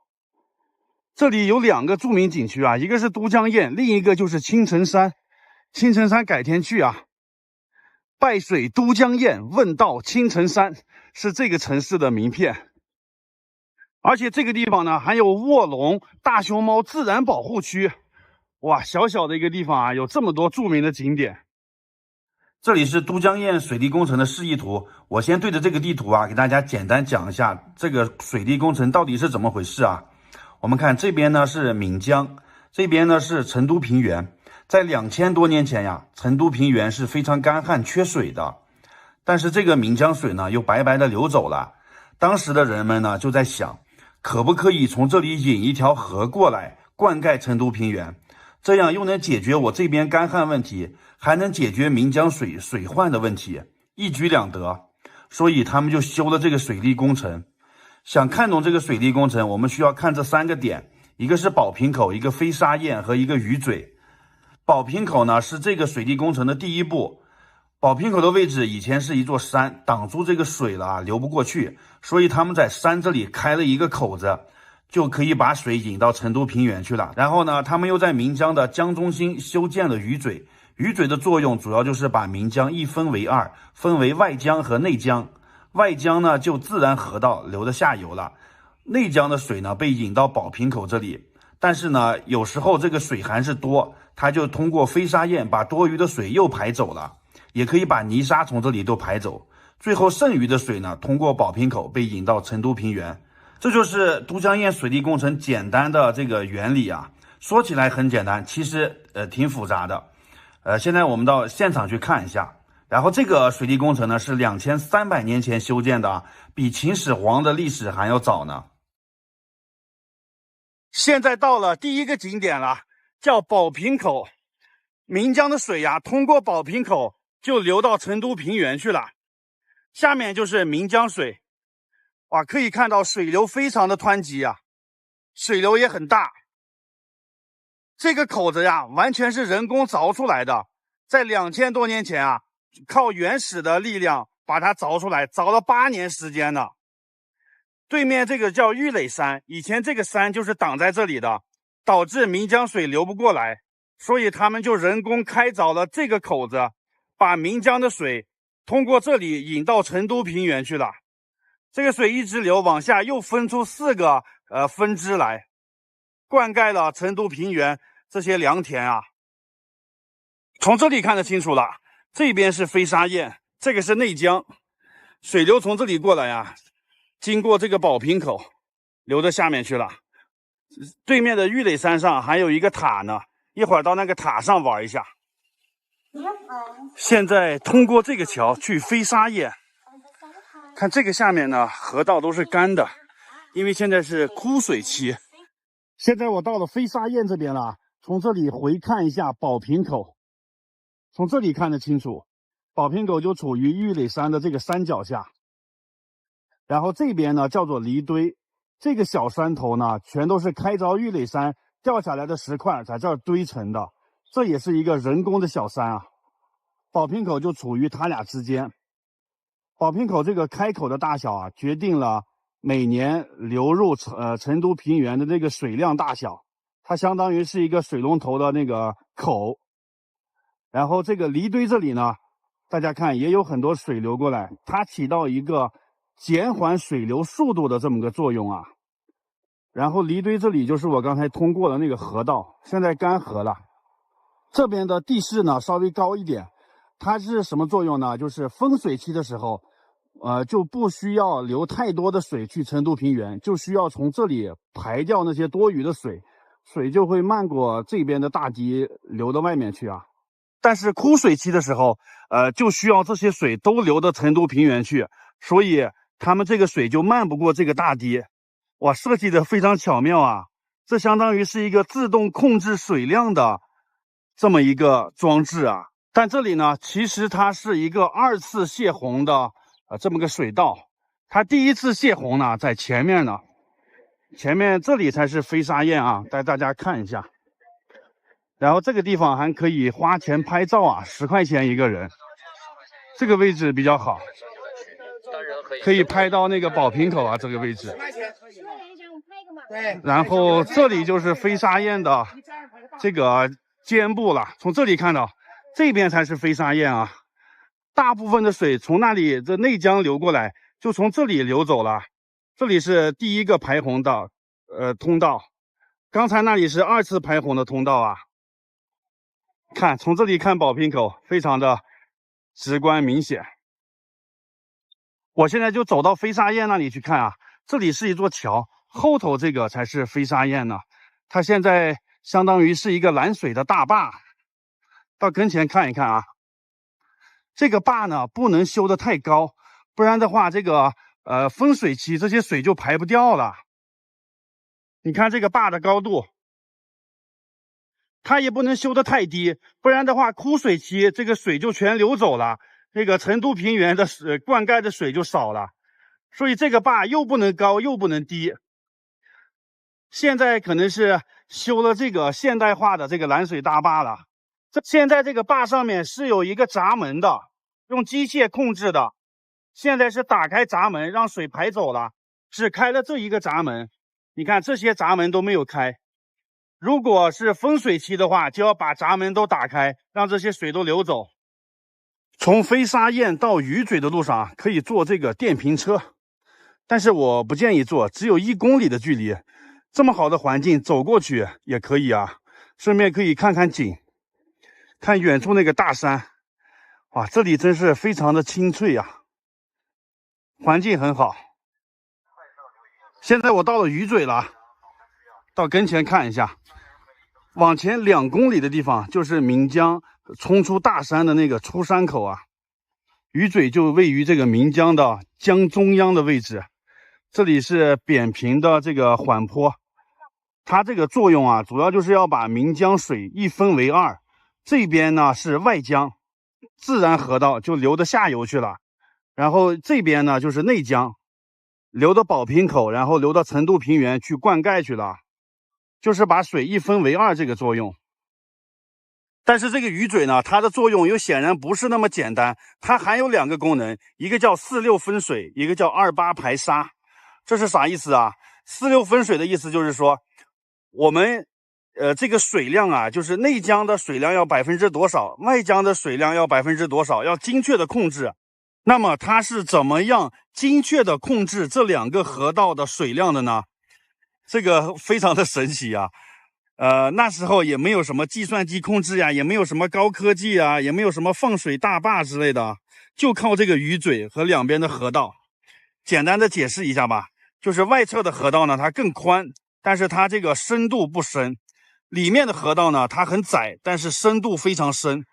这里有2个著名景区啊，一个是都江堰，另一个就是青城山。青城山改天去啊。拜水都江堰，问道青城山，是这个城市的名片。而且这个地方呢，还有卧龙大熊猫自然保护区。哇，小小的一个地方啊，有这么多著名的景点。这里是都江堰水利工程的示意图，我先对着这个地图啊，给大家简单讲一下这个水利工程到底是怎么回事啊。我们看这边呢是岷江，这边呢是成都平原。在2000多年前呀，成都平原是非常干旱缺水的，但是这个岷江水呢又白白的流走了。当时的人们呢就在想，可不可以从这里引一条河过来灌溉成都平原，这样又能解决我这边干旱问题，还能解决岷江水患的问题，一举两得。所以他们就修了这个水利工程。想看懂这个水利工程，我们需要看这3个点，一个是宝瓶口，一个飞沙堰和一个鱼嘴。宝瓶口呢是这个水利工程的第一步。宝瓶口的位置以前是一座山，挡住这个水了啊，流不过去，所以他们在山这里开了一个口子，就可以把水引到成都平原去了。然后呢，他们又在岷江的江中心修建了鱼嘴。鱼嘴的作用主要就是把岷江一分为2，分为外江和内江。外江呢就自然河道流的下游了，内江的水呢被引到宝瓶口这里。但是呢，有时候这个水还是多，它就通过飞沙堰把多余的水又排走了，也可以把泥沙从这里都排走。最后剩余的水呢，通过宝瓶口被引到成都平原。这就是都江堰水利工程简单的这个原理啊。说起来很简单，其实挺复杂的。现在我们到现场去看一下。然后这个水利工程呢是2300年前修建的，比秦始皇的历史还要早呢。现在到了第1个景点了，叫宝瓶口。岷江的水呀，通过宝瓶口就流到成都平原去了。下面就是岷江水，哇，可以看到水流非常的湍急啊，水流也很大。这个口子呀，完全是人工凿出来的，在2000多年前啊，靠原始的力量把它凿出来，凿了8年时间呢。对面这个叫玉垒山，以前这个山就是挡在这里的，导致岷江水流不过来，所以他们就人工开凿了这个口子，把岷江的水通过这里引到成都平原去了。这个水一直流往下，又分出4个分支来，灌溉了成都平原这些良田啊。从这里看得清楚了，这边是飞沙堰，这个是内江，水流从这里过来呀，经过这个宝瓶口流到下面去了。对面的玉垒山上还有一个塔呢，一会儿到那个塔上玩一下。现在通过这个桥去飞沙堰，看这个下面呢，河道都是干的，因为现在是枯水期。现在我到了飞沙堰这边了，从这里回看一下宝瓶口，从这里看得清楚，宝瓶口就处于玉垒山的这个山脚下。然后这边呢叫做离堆，这个小山头呢全都是开凿玉垒山掉下来的石块在这儿堆成的，这也是一个人工的小山啊。宝瓶口就处于它俩之间。宝瓶口这个开口的大小啊，决定了每年流入成都平原的这个水量大小，它相当于是一个水龙头的那个口。然后这个离堆这里呢，大家看也有很多水流过来，它起到一个减缓水流速度的这么个作用啊。然后离堆这里就是我刚才通过的那个河道，现在干涸了。这边的地势呢稍微高一点，它是什么作用呢？就是丰水期的时候，就不需要流太多的水去成都平原，就需要从这里排掉那些多余的水，水就会漫过这边的大堤流到外面去啊。但是枯水期的时候，就需要这些水都流到成都平原去，所以他们这个水就漫不过这个大堤。哇，设计的非常巧妙啊！这相当于是一个自动控制水量的这么一个装置啊。但这里呢，其实它是一个2次泄洪的这么个水道。它第1次泄洪呢在前面呢，前面这里才是飞沙堰啊，带大家看一下。然后这个地方还可以花钱拍照啊，10块钱一个人。这个位置比较好，可以拍到那个宝瓶口啊这个位置。然后这里就是飞沙堰的这个肩部了，从这里看到，这边才是飞沙堰啊。大部分的水从那里这内江流过来，就从这里流走了。这里是第一个排洪的通道，刚才那里是2次排洪的通道啊。看，从这里看宝瓶口，非常的直观明显。我现在就走到飞沙堰那里去看啊，这里是一座桥，后头这个才是飞沙堰呢。它现在相当于是一个拦水的大坝。到跟前看一看啊，这个坝呢不能修得太高，不然的话这个丰水期这些水就排不掉了。你看这个坝的高度，它也不能修得太低，不然的话枯水期这个水就全流走了，这个成都平原的灌溉的水就少了。所以这个坝又不能高又不能低。现在可能是修了这个现代化的这个拦水大坝了。现在这个坝上面是有一个闸门的，用机械控制的。现在是打开闸门让水排走了，只开了这一个闸门。你看这些闸门都没有开。如果是丰水期的话，就要把闸门都打开，让这些水都流走。从飞沙堰到鱼嘴的路上可以坐这个电瓶车，但是我不建议坐，只有1公里的距离，这么好的环境走过去也可以啊，顺便可以看看景，看远处那个大山。哇，这里真是非常的清脆啊，环境很好。现在我到了鱼嘴了，到跟前看一下，往前2公里的地方就是岷江冲出大山的那个出山口啊。鱼嘴就位于这个岷江的江中央的位置，这里是扁平的这个缓坡，它这个作用啊，主要就是要把岷江水一分为2，这边呢是外江，自然河道就流到下游去了，然后这边呢就是内江，流到宝瓶口，然后流到成都平原去灌溉去了，就是把水一分为2这个作用。但是这个鱼嘴呢，它的作用又显然不是那么简单，它还有2个功能，一个叫4-6分水，一个叫2-8排沙。这是啥意思啊？4-6分水的意思就是说，我们这个水量啊，就是内江的水量要多少，外江的水量要多少，要精确的控制。那么它是怎么样精确的控制这2个河道的水量的呢？这个非常的神奇啊。那时候也没有什么计算机控制呀，也没有什么高科技啊，也没有什么放水大坝之类的，就靠这个鱼嘴和2边的河道。简单的解释一下吧，就是外侧的河道呢，它更宽，但是它这个深度不深；里面的河道呢，它很窄，但是深度非常深。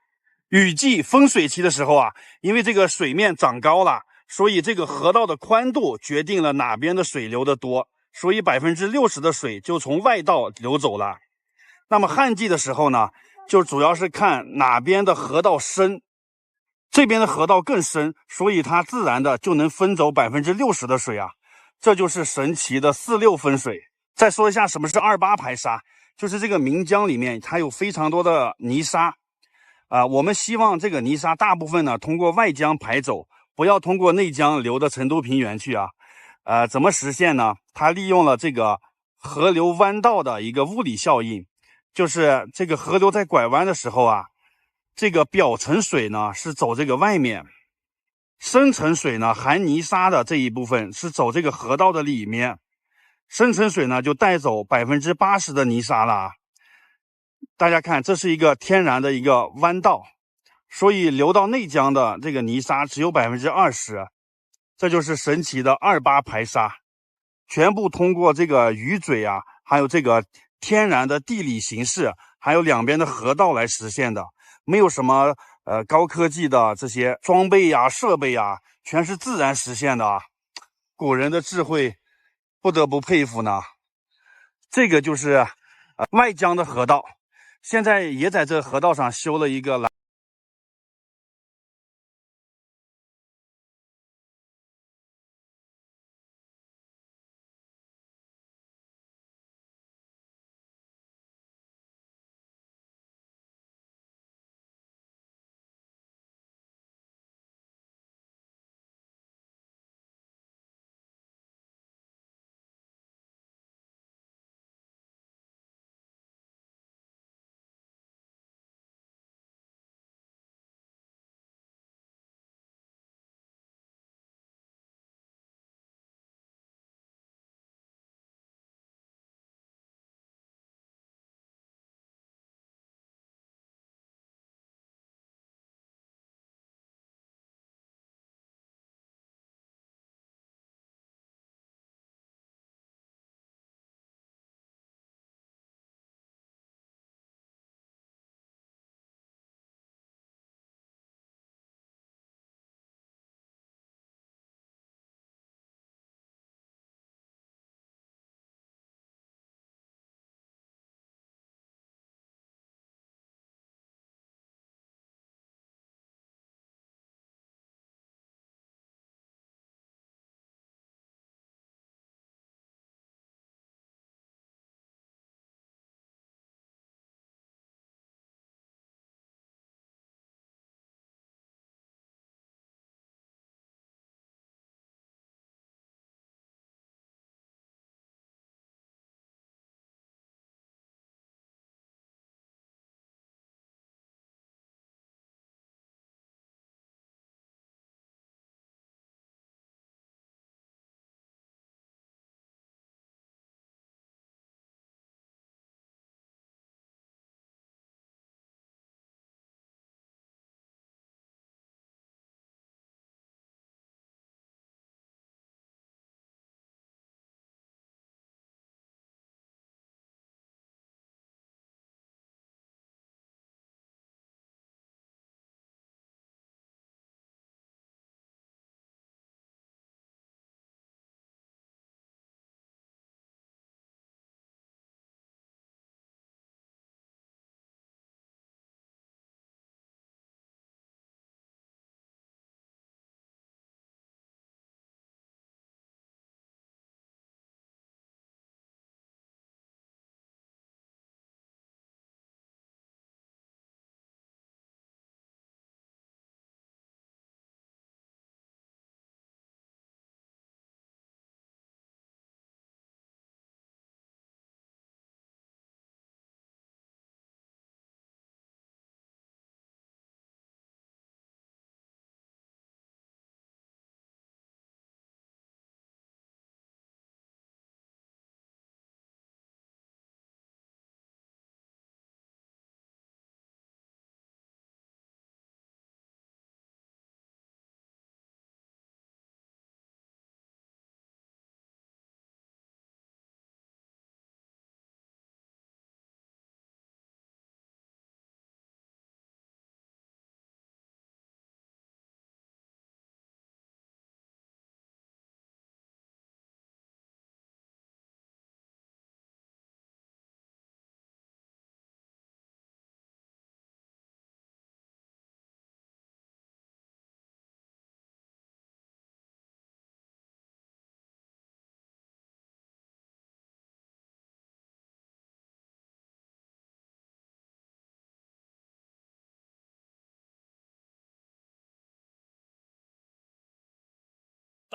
雨季丰水期的时候啊，因为这个水面涨高了，所以这个河道的宽度决定了哪边的水流得多，所以60%的水就从外道流走了。那么旱季的时候呢，就主要是看哪边的河道深，这边的河道更深，所以它自然的就能分走60%的水啊，这就是神奇的4-6分水。再说一下什么是2-8排沙，就是这个岷江里面它有非常多的泥沙我们希望这个泥沙大部分呢通过外江排走，不要通过内江流到成都平原去啊。怎么实现呢？它利用了这个河流弯道的一个物理效应。就是这个河流在拐弯的时候啊，这个表层水呢是走这个外面，深层水呢含泥沙的这一部分是走这个河道的里面，深层水呢就带走80%的泥沙了。大家看，这是一个天然的一个弯道，所以流到内江的这个泥沙只有20%，这就是神奇的2-8排沙，全部通过这个鱼嘴啊，还有这个天然的地理形势，还有2边的河道来实现的，没有什么高科技的这些装备呀、设备呀，全是自然实现的啊。古人的智慧不得不佩服呢。这个就是外江的河道，现在也在这河道上修了一个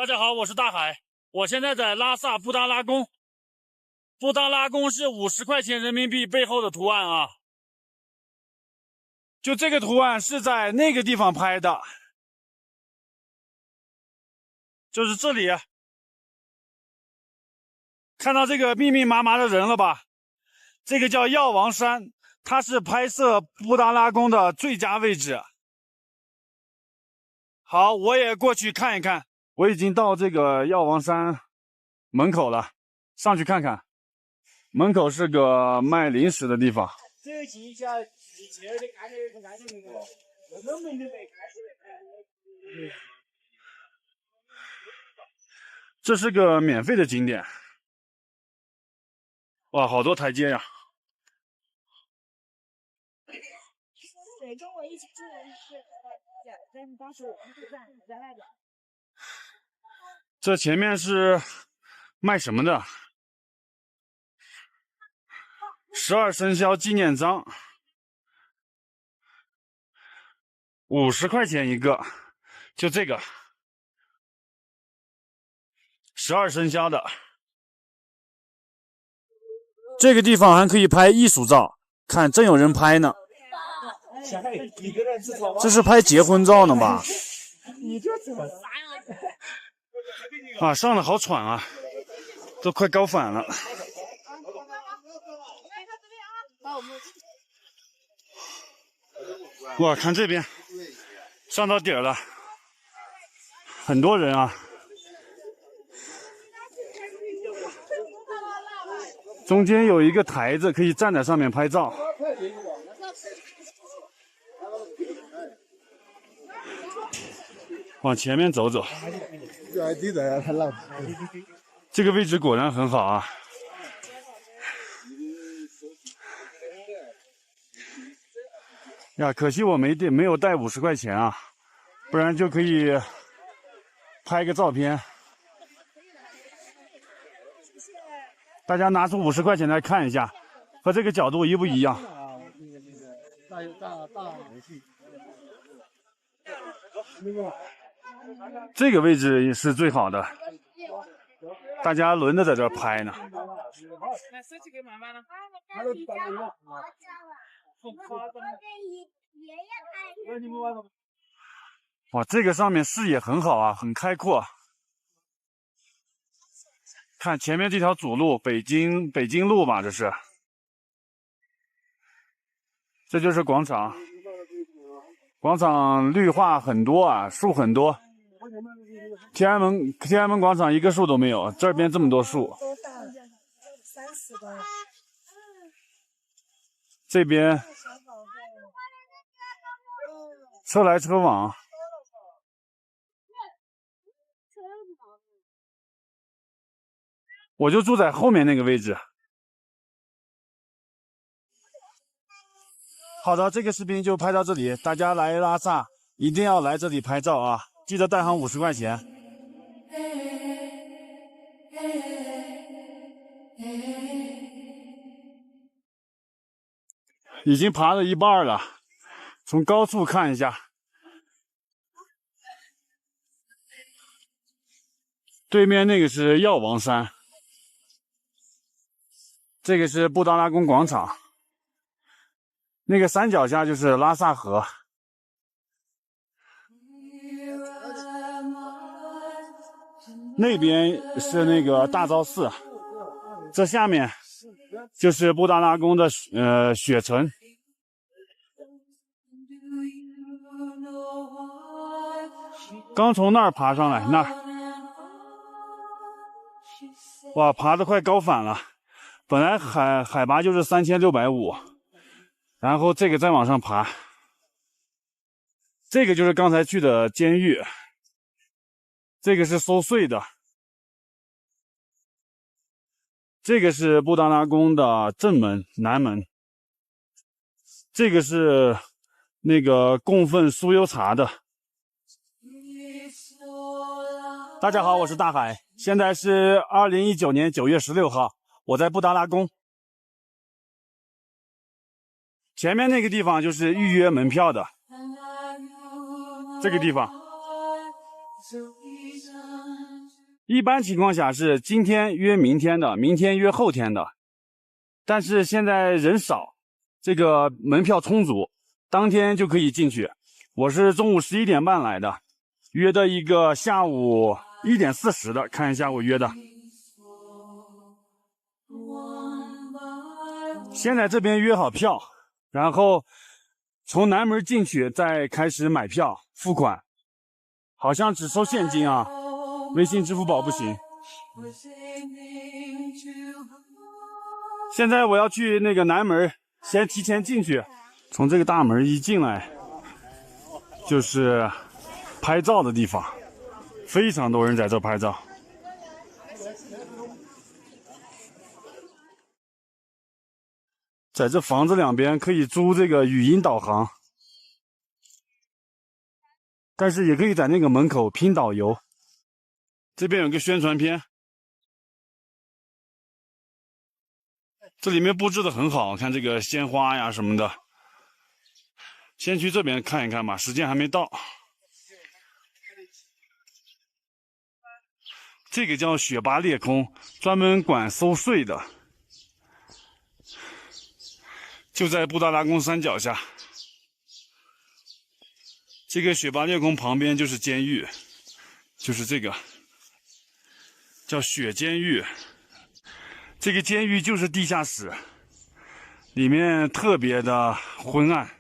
大家好，我是大海，我现在在拉萨布达拉宫。布达拉宫是50块钱人民币背后的图案啊，就这个图案是在那个地方拍的，就是这里。看到这个密密麻麻的人了吧？这个叫药王山，它是拍摄布达拉宫的最佳位置。好，我也过去看一看。我已经到这个药王山门口了，上去看看。门口是个卖零食的地方。这是个免费的景点。哇，好多台阶呀！对，跟我一起住的是但是当时我们不在外边。这前面是卖什么的？12生肖纪念章，50块钱一个，就这个12生肖的。这个地方还可以拍艺术照，看真有人拍呢。这是拍结婚照呢吧？啊，上的好喘啊，都快高反了。哇，看这边，上到底儿了，很多人啊。中间有一个台子，可以站在上面拍照。往前面走走。这个位置果然很好啊。呀，可惜我没有带50块钱啊，不然就可以拍个照片。大家拿出50块钱来看一下，和这个角度一不一样？这个位置是最好的，大家轮着在这儿拍呢。哇，这个上面视野很好啊，很开阔。看前面这条主路，北京路吧，这就是广场。广场绿化很多啊，树很多。天安门广场一个树都没有，这边这么多树。这边车来车往。我就住在后面那个位置。好的，这个视频就拍到这里，大家来拉萨一定要来这里拍照啊，记得带上50块钱。已经爬了一半了，从高处看一下。对面那个是药王山。这个是布达拉宫广场，那个山脚下就是拉萨河。那边是那个大昭寺，这下面就是布达拉宫的雪城。刚从那儿爬上来，那儿，哇，爬得快高反了。本来海拔就是3650，然后这个再往上爬，这个就是刚才去的监狱，这个是收税的，这个是布达拉宫的正门南门，这个是那个供奉酥油茶的。大家好，我是大海，现在是2019年9月16号。我在布达拉宫，前面那个地方就是预约门票的，这个地方。一般情况下是今天约明天的，明天约后天的。但是现在人少，这个门票充足，当天就可以进去。我是中午11点半来的，约的一个下午1点40的，看一下我约的。先在这边约好票，然后从南门进去，再开始买票付款。好像只收现金啊，微信、支付宝不行。现在我要去那个南门，先提前进去。从这个大门一进来，就是拍照的地方，非常多人在这拍照。在这房子两边可以租这个语音导航，但是也可以在那个门口拼导游。这边有个宣传片，这里面布置的很好，看这个鲜花呀什么的。先去这边看一看吧，时间还没到。这个叫雪巴猎空，专门管搜税的，就在布达拉宫山脚下。这个雪巴猎空旁边就是监狱，就是这个叫雪监狱。这个监狱就是地下室，里面特别的昏暗，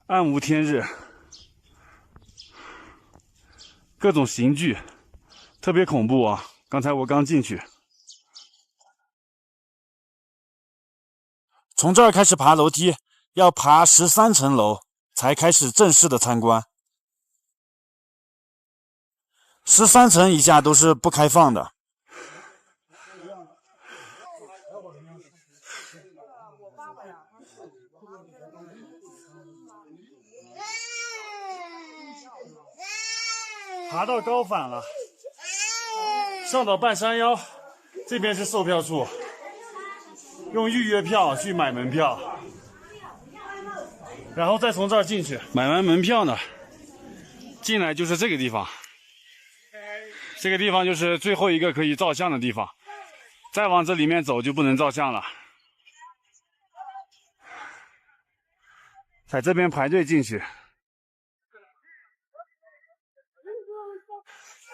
暗无天日，各种刑具，特别恐怖啊！刚才我刚进去，从这儿开始爬楼梯，要爬13层楼才开始正式的参观。13层以下都是不开放的。爬到高反了，上到半山腰，这边是售票处，用预约票去买门票，然后再从这儿进去。买完门票呢，进来就是这个地方，这个地方就是最后一个可以照相的地方，再往这里面走就不能照相了。在这边排队进去。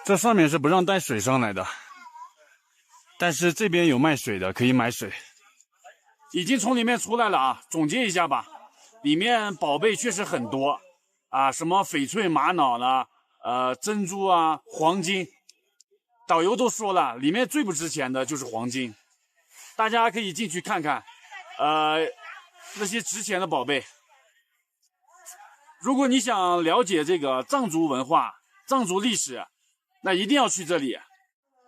这上面是不让带水上来的，但是这边有卖水的，可以买水。已经从里面出来了啊，总结一下吧，里面宝贝确实很多啊，什么翡翠、玛瑙啦，珍珠啊，黄金。导游都说了，里面最不值钱的就是黄金，大家可以进去看看，那些值钱的宝贝。如果你想了解这个藏族文化、藏族历史，那一定要去这里。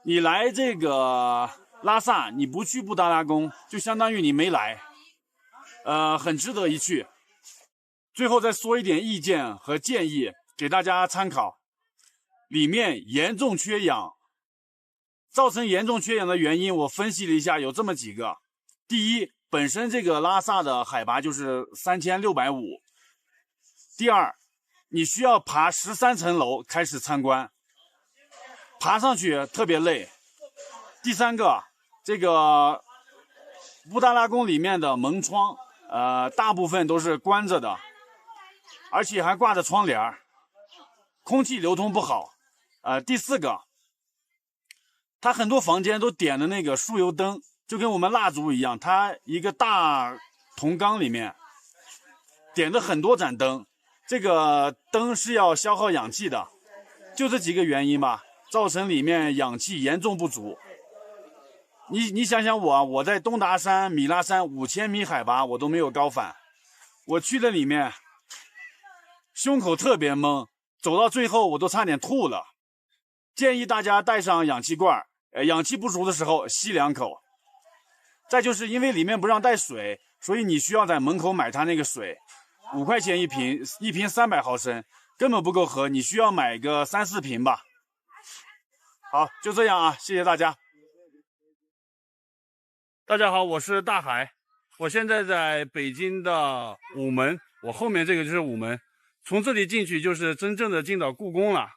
你来这个拉萨，你不去布达拉宫，就相当于你没来，很值得一去。最后再说一点意见和建议给大家参考。里面严重缺氧，造成严重缺氧的原因，我分析了一下，有这么几个。第一，本身这个拉萨的海拔就是3650。第二，你需要爬13层楼开始参观。爬上去特别累。第三个，这个布达拉宫里面的门窗，大部分都是关着的，而且还挂着窗帘，空气流通不好。第四个，它很多房间都点的那个酥油灯，就跟我们蜡烛一样，它一个大铜缸里面点的很多盏灯，这个灯是要消耗氧气的，就这几个原因吧。造成里面氧气严重不足。你想想我在东达山、米拉山5000米海拔，我都没有高反。我去了里面，胸口特别闷，走到最后我都差点吐了。建议大家带上氧气罐，氧气不足的时候吸2口。再就是因为里面不让带水，所以你需要在门口买它那个水，5块钱一瓶，一瓶300毫升，根本不够喝，你需要买个3、4瓶吧。好，就这样啊，谢谢大家。大家好，我是大海，我现在在北京的午门，我后面这个就是午门，从这里进去就是真正的进到故宫了。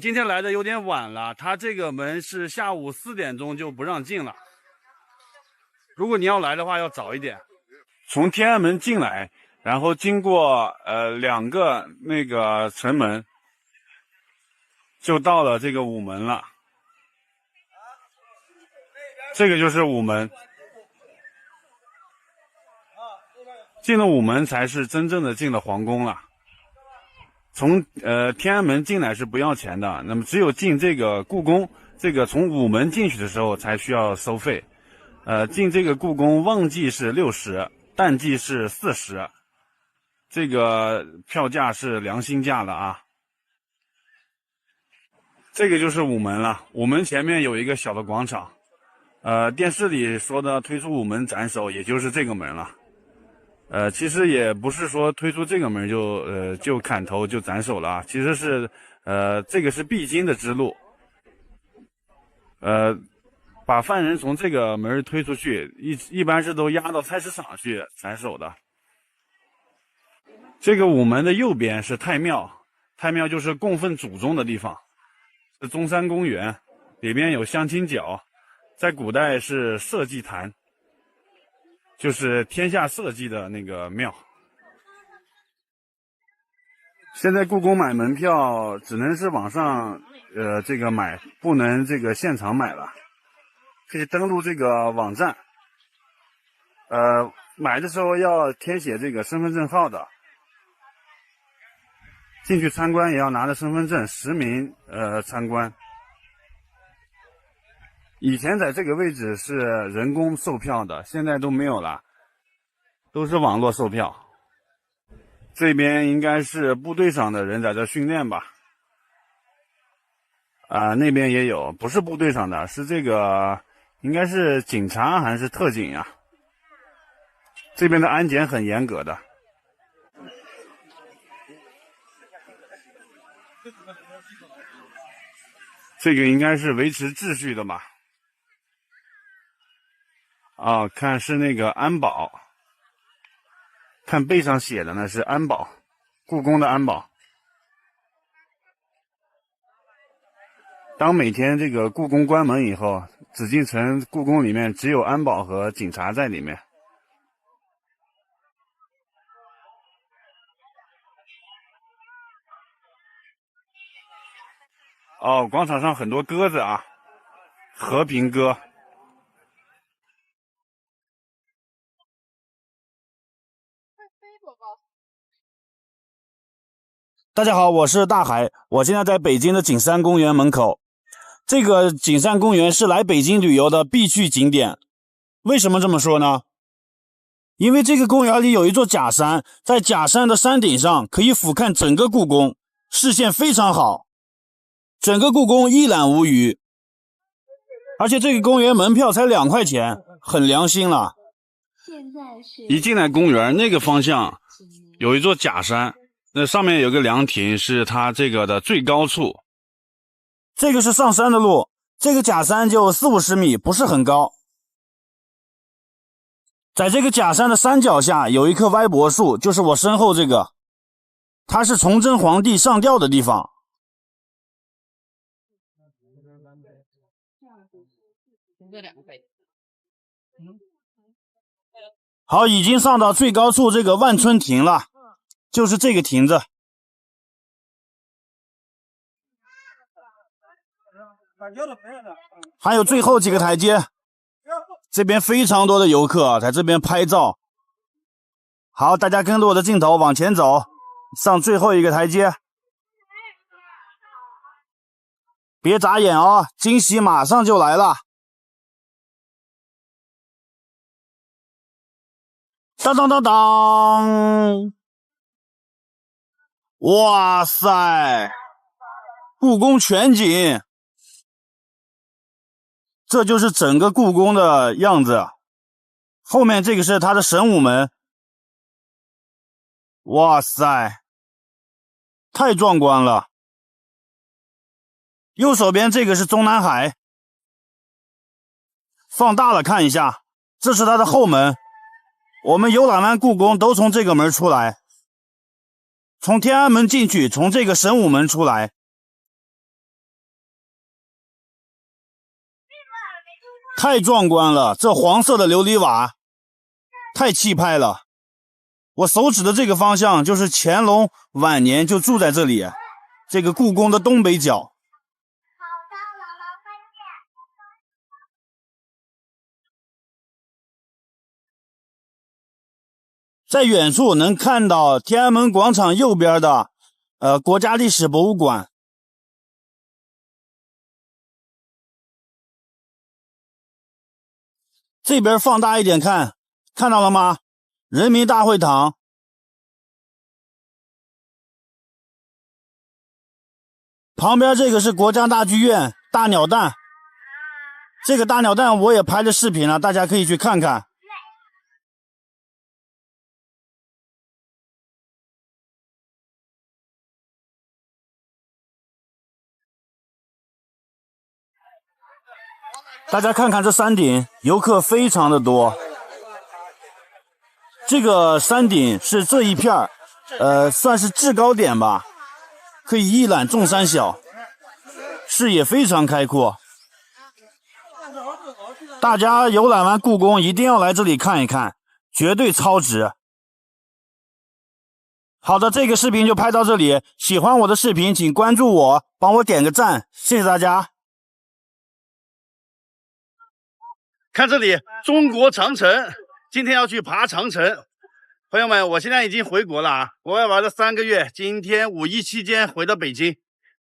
今天来的有点晚了，他这个门是下午4点钟就不让进了。如果你要来的话，要早一点。从天安门进来，然后经过2个那个城门，就到了这个午门了。这个就是午门。进了午门才是真正的进了皇宫了。从天安门进来是不要钱的，那么只有进这个故宫，这个从午门进去的时候才需要收费。进这个故宫旺季是60，淡季是40，这个票价是良心价了啊。这个就是午门了，午门前面有一个小的广场，电视里说的推出午门斩首，也就是这个门了。其实也不是说推出这个门就砍头就斩首了啊，其实是这个是必经的之路，把犯人从这个门推出去，一般是都押到菜市场去斩首的。这个午门的右边是太庙，太庙就是供奉祖宗的地方，是中山公园，里边有相亲角，在古代是社稷坛。就是天下社稷的那个庙。现在故宫买门票只能是网上这个买，不能这个现场买了。可以登录这个网站，买的时候要填写这个身份证号的。进去参观也要拿着身份证实名参观。以前在这个位置是人工售票的，现在都没有了，都是网络售票。这边应该是部队上的人在这训练吧？那边也有，不是部队上的，是这个应该是警察还是特警啊？这边的安检很严格的。这个应该是维持秩序的吧？看是那个安保，看背上写的呢是安保，故宫的安保。当每天这个故宫关门以后，紫禁城故宫里面只有安保和警察在里面。广场上很多鸽子啊，和平鸽。大家好，我是大海，我现在在北京的景山公园门口。这个景山公园是来北京旅游的必去景点。为什么这么说呢？因为这个公园里有一座假山，在假山的山顶上可以俯瞰整个故宫，视线非常好，整个故宫一览无余。而且这个公园门票才2块钱，很良心了。一进来公园那个方向有一座假山，那上面有个凉亭，是它这个的最高处。这个是上山的路，这个假山就40-50米，不是很高。在这个假山的山脚下有一棵歪脖树，就是我身后这个，它是崇祯皇帝上吊的地方。好，已经上到最高处这个万春亭了，就是这个亭子。还有最后几个台阶，这边非常多的游客在这边拍照。好，大家跟着我的镜头往前走，上最后一个台阶。别眨眼哦，惊喜马上就来了。当当当当！哇塞，故宫全景，这就是整个故宫的样子。后面这个是它的神武门，哇塞，太壮观了。右手边这个是中南海，放大了看一下，这是它的后门。我们游览完故宫都从这个门出来，从天安门进去，从这个神武门出来。太壮观了！这黄色的琉璃瓦，太气派了。我手指的这个方向就是乾隆晚年就住在这里，这个故宫的东北角。在远处能看到天安门广场右边的国家历史博物馆。这边放大一点看，看到了吗？人民大会堂。旁边这个是国家大剧院大鸟蛋，这个大鸟蛋我也拍了视频了，大家可以去看看。大家看看这山顶，游客非常的多。这个山顶是这一片算是制高点吧，可以一览众山小，视野非常开阔。大家游览完故宫一定要来这里看一看，绝对超值。好的，这个视频就拍到这里，喜欢我的视频请关注我，帮我点个赞，谢谢大家。看这里，中国长城，今天要去爬长城。朋友们，我现在已经回国了啊，国外玩了3个月，今天5一期间回到北京。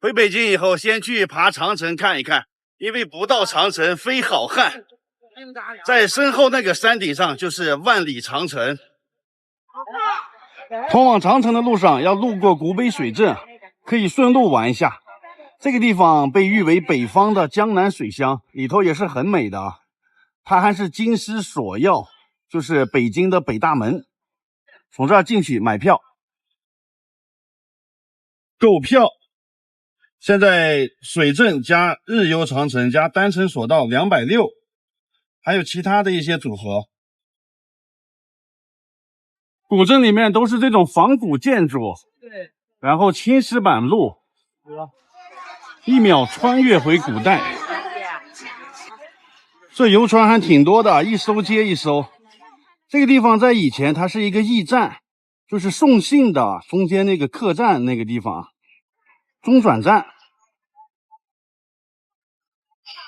回北京以后，先去爬长城看一看，因为不到长城非好汉。在身后那个山顶上就是万里长城。通往长城的路上要路过古北水镇，可以顺路玩一下。这个地方被誉为北方的江南水乡，里头也是很美的啊。它还是京师索要，就是北京的北大门。从这儿进去买票，购票。现在水镇加日游长城加单程索道260，还有其他的一些组合。古镇里面都是这种仿古建筑，对，然后青石板路，1秒穿越回古代。这游船还挺多的，一艘接一艘。这个地方在以前它是一个驿站，就是送信的中间那个客栈那个地方，中转站。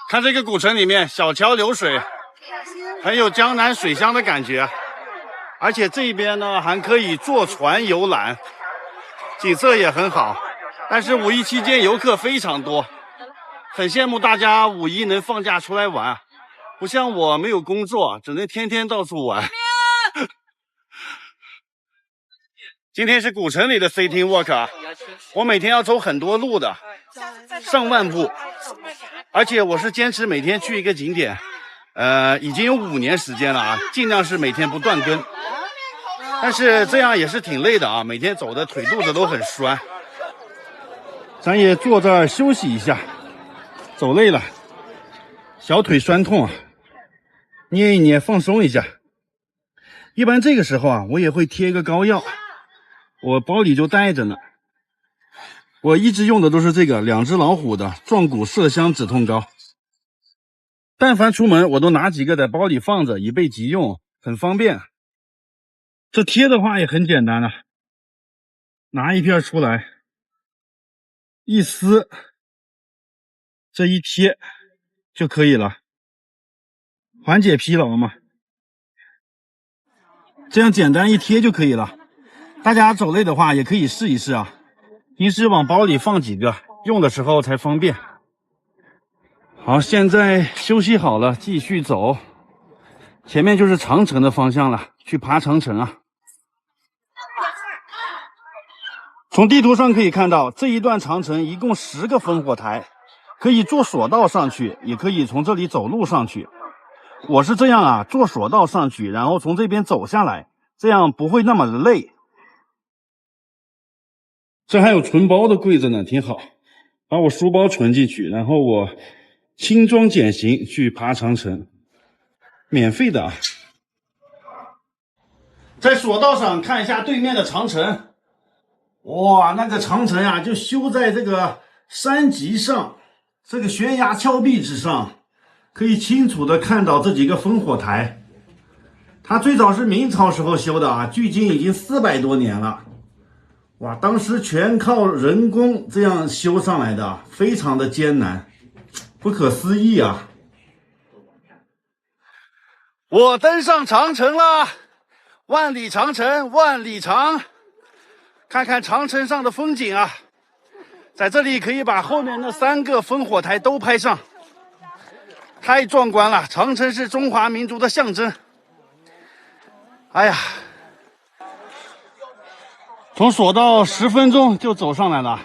看这个古城里面小桥流水，很有江南水乡的感觉。而且这边呢还可以坐船游览，景色也很好。但是5一期间游客非常多，很羡慕大家5一能放假出来玩。不像我没有工作，只能天天到处玩。今天是古城里的 City Walk， 我每天要走很多路的，上万步，而且我是坚持每天去一个景点，已经有5年时间了啊，尽量是每天不断更。但是这样也是挺累的啊，每天走的腿肚子都很酸。咱也坐这儿休息一下，走累了，小腿酸痛啊，捏一捏放松一下。一般这个时候啊，我也会贴一个膏药，我包里就带着呢。我一直用的都是这个2只老虎的壮骨麝香止痛膏，但凡出门我都拿几个在包里放着，以备急用，很方便。这贴的话也很简单了，拿一片出来，一撕，这一贴就可以了，缓解疲劳嘛。这样简单一贴就可以了。大家走累的话也可以试一试啊，平时往包里放几个，用的时候才方便。好，现在休息好了，继续走。前面就是长城的方向了，去爬长城啊。从地图上可以看到，这一段长城一共10个烽火台，可以坐索道上去，也可以从这里走路上去。我是这样啊，坐索道上去，然后从这边走下来，这样不会那么累。这还有存包的柜子呢，挺好，把我书包存进去，然后我轻装简行去爬长城，免费的啊。在索道上看一下对面的长城。哇，那个长城呀，就修在这个山脊上，这个悬崖峭壁之上，可以清楚的看到这几个烽火台。它最早是明朝时候修的啊，距今已经400多年了。哇，当时全靠人工这样修上来的，非常的艰难，不可思议啊！我登上长城了，万里长城万里长，看看长城上的风景啊！在这里可以把后面那3个烽火台都拍上，太壮观了！长城是中华民族的象征。哎呀，从索道10分钟就走上来了，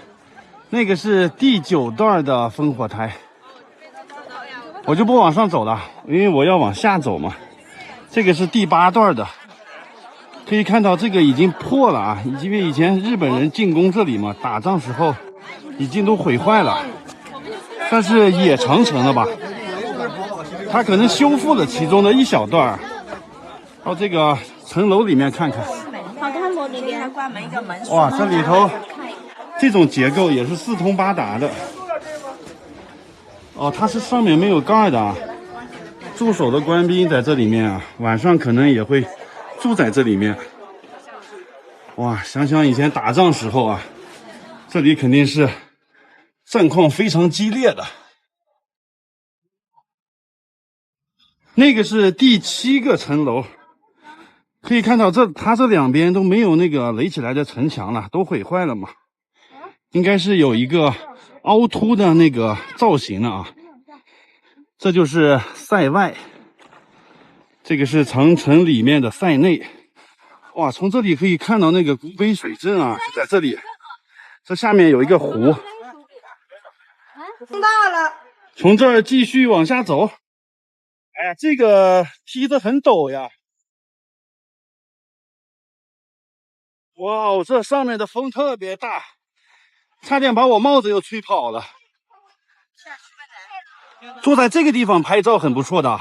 那个是第9段的烽火台，我就不往上走了，因为我要往下走嘛。这个是第8段的，可以看到这个已经破了啊，因为以前日本人进攻这里嘛，打仗时候已经都毁坏了，算是也长城了吧。它可能修复了其中的一小段，到这个城楼里面看看。哇，这里头这种结构也是四通八达的。哦，它是上面没有盖的啊。驻守的官兵在这里面啊，晚上可能也会住在这里面。哇，想想以前打仗时候啊，这里肯定是战况非常激烈的。那个是第7个城楼，可以看到它这两边都没有那个垒起来的城墙了，都毁坏了嘛。应该是有一个凹凸的那个造型了啊。这就是塞外，这个是长城里面的塞内。哇，从这里可以看到那个古北水镇啊，就在这里。这下面有一个湖，大了。从这儿继续往下走。哎呀，这个梯子很陡呀！哇哦，这上面的风特别大，差点把我帽子又吹跑了。坐在这个地方拍照很不错的，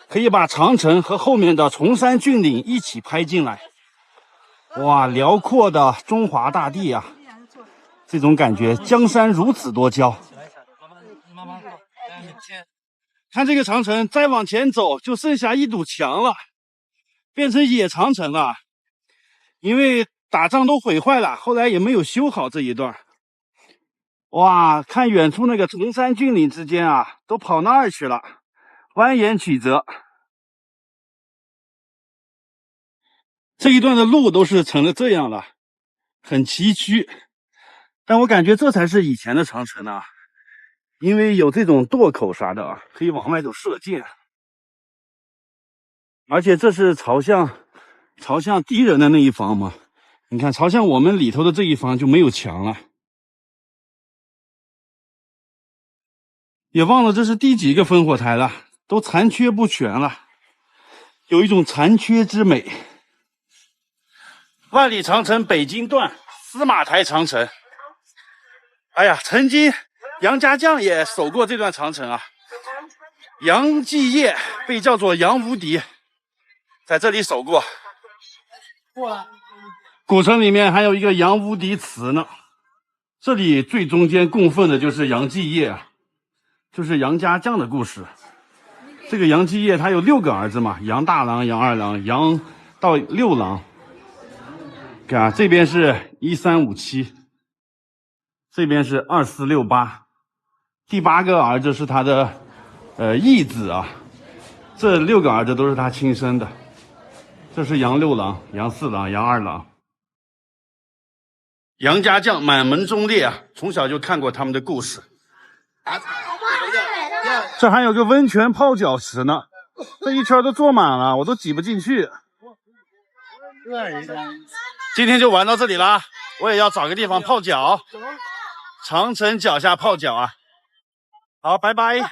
可以把长城和后面的崇山峻岭一起拍进来。哇，辽阔的中华大地啊，这种感觉，江山如此多娇。看这个长城，再往前走就剩下一堵墙了，变成野长城了。因为打仗都毁坏了，后来也没有修好这一段。哇，看远处那个崇山峻岭之间啊，都跑那儿去了，蜿蜒曲折。这一段的路都是成了这样了，很崎岖。但我感觉这才是以前的长城啊。因为有这种垛口啥的啊，可以往外头射箭，而且这是朝向敌人的那一方嘛。你看，朝向我们里头的这一方就没有墙了。也忘了这是第几个烽火台了，都残缺不全了，有一种残缺之美。万里长城北京段，司马台长城。哎呀，曾经杨家将也守过这段长城啊，杨继业被叫做杨无敌，在这里守过。古城里面还有一个杨无敌祠呢，这里最中间供奉的就是杨继业啊，就是杨家将的故事。这个杨继业他有6个儿子嘛，杨大郎、杨二郎、杨到6郎。看啊，这边是1357，这边是2468。第8个儿子是他的义子啊，这6个儿子都是他亲生的。这是杨6郎、杨4郎、杨2郎。杨家将满门忠烈啊，从小就看过他们的故事。这还有个温泉泡脚池呢，这一圈都坐满了，我都挤不进去。今天就玩到这里啦，我也要找个地方泡脚，长城脚下泡脚啊。好，拜拜。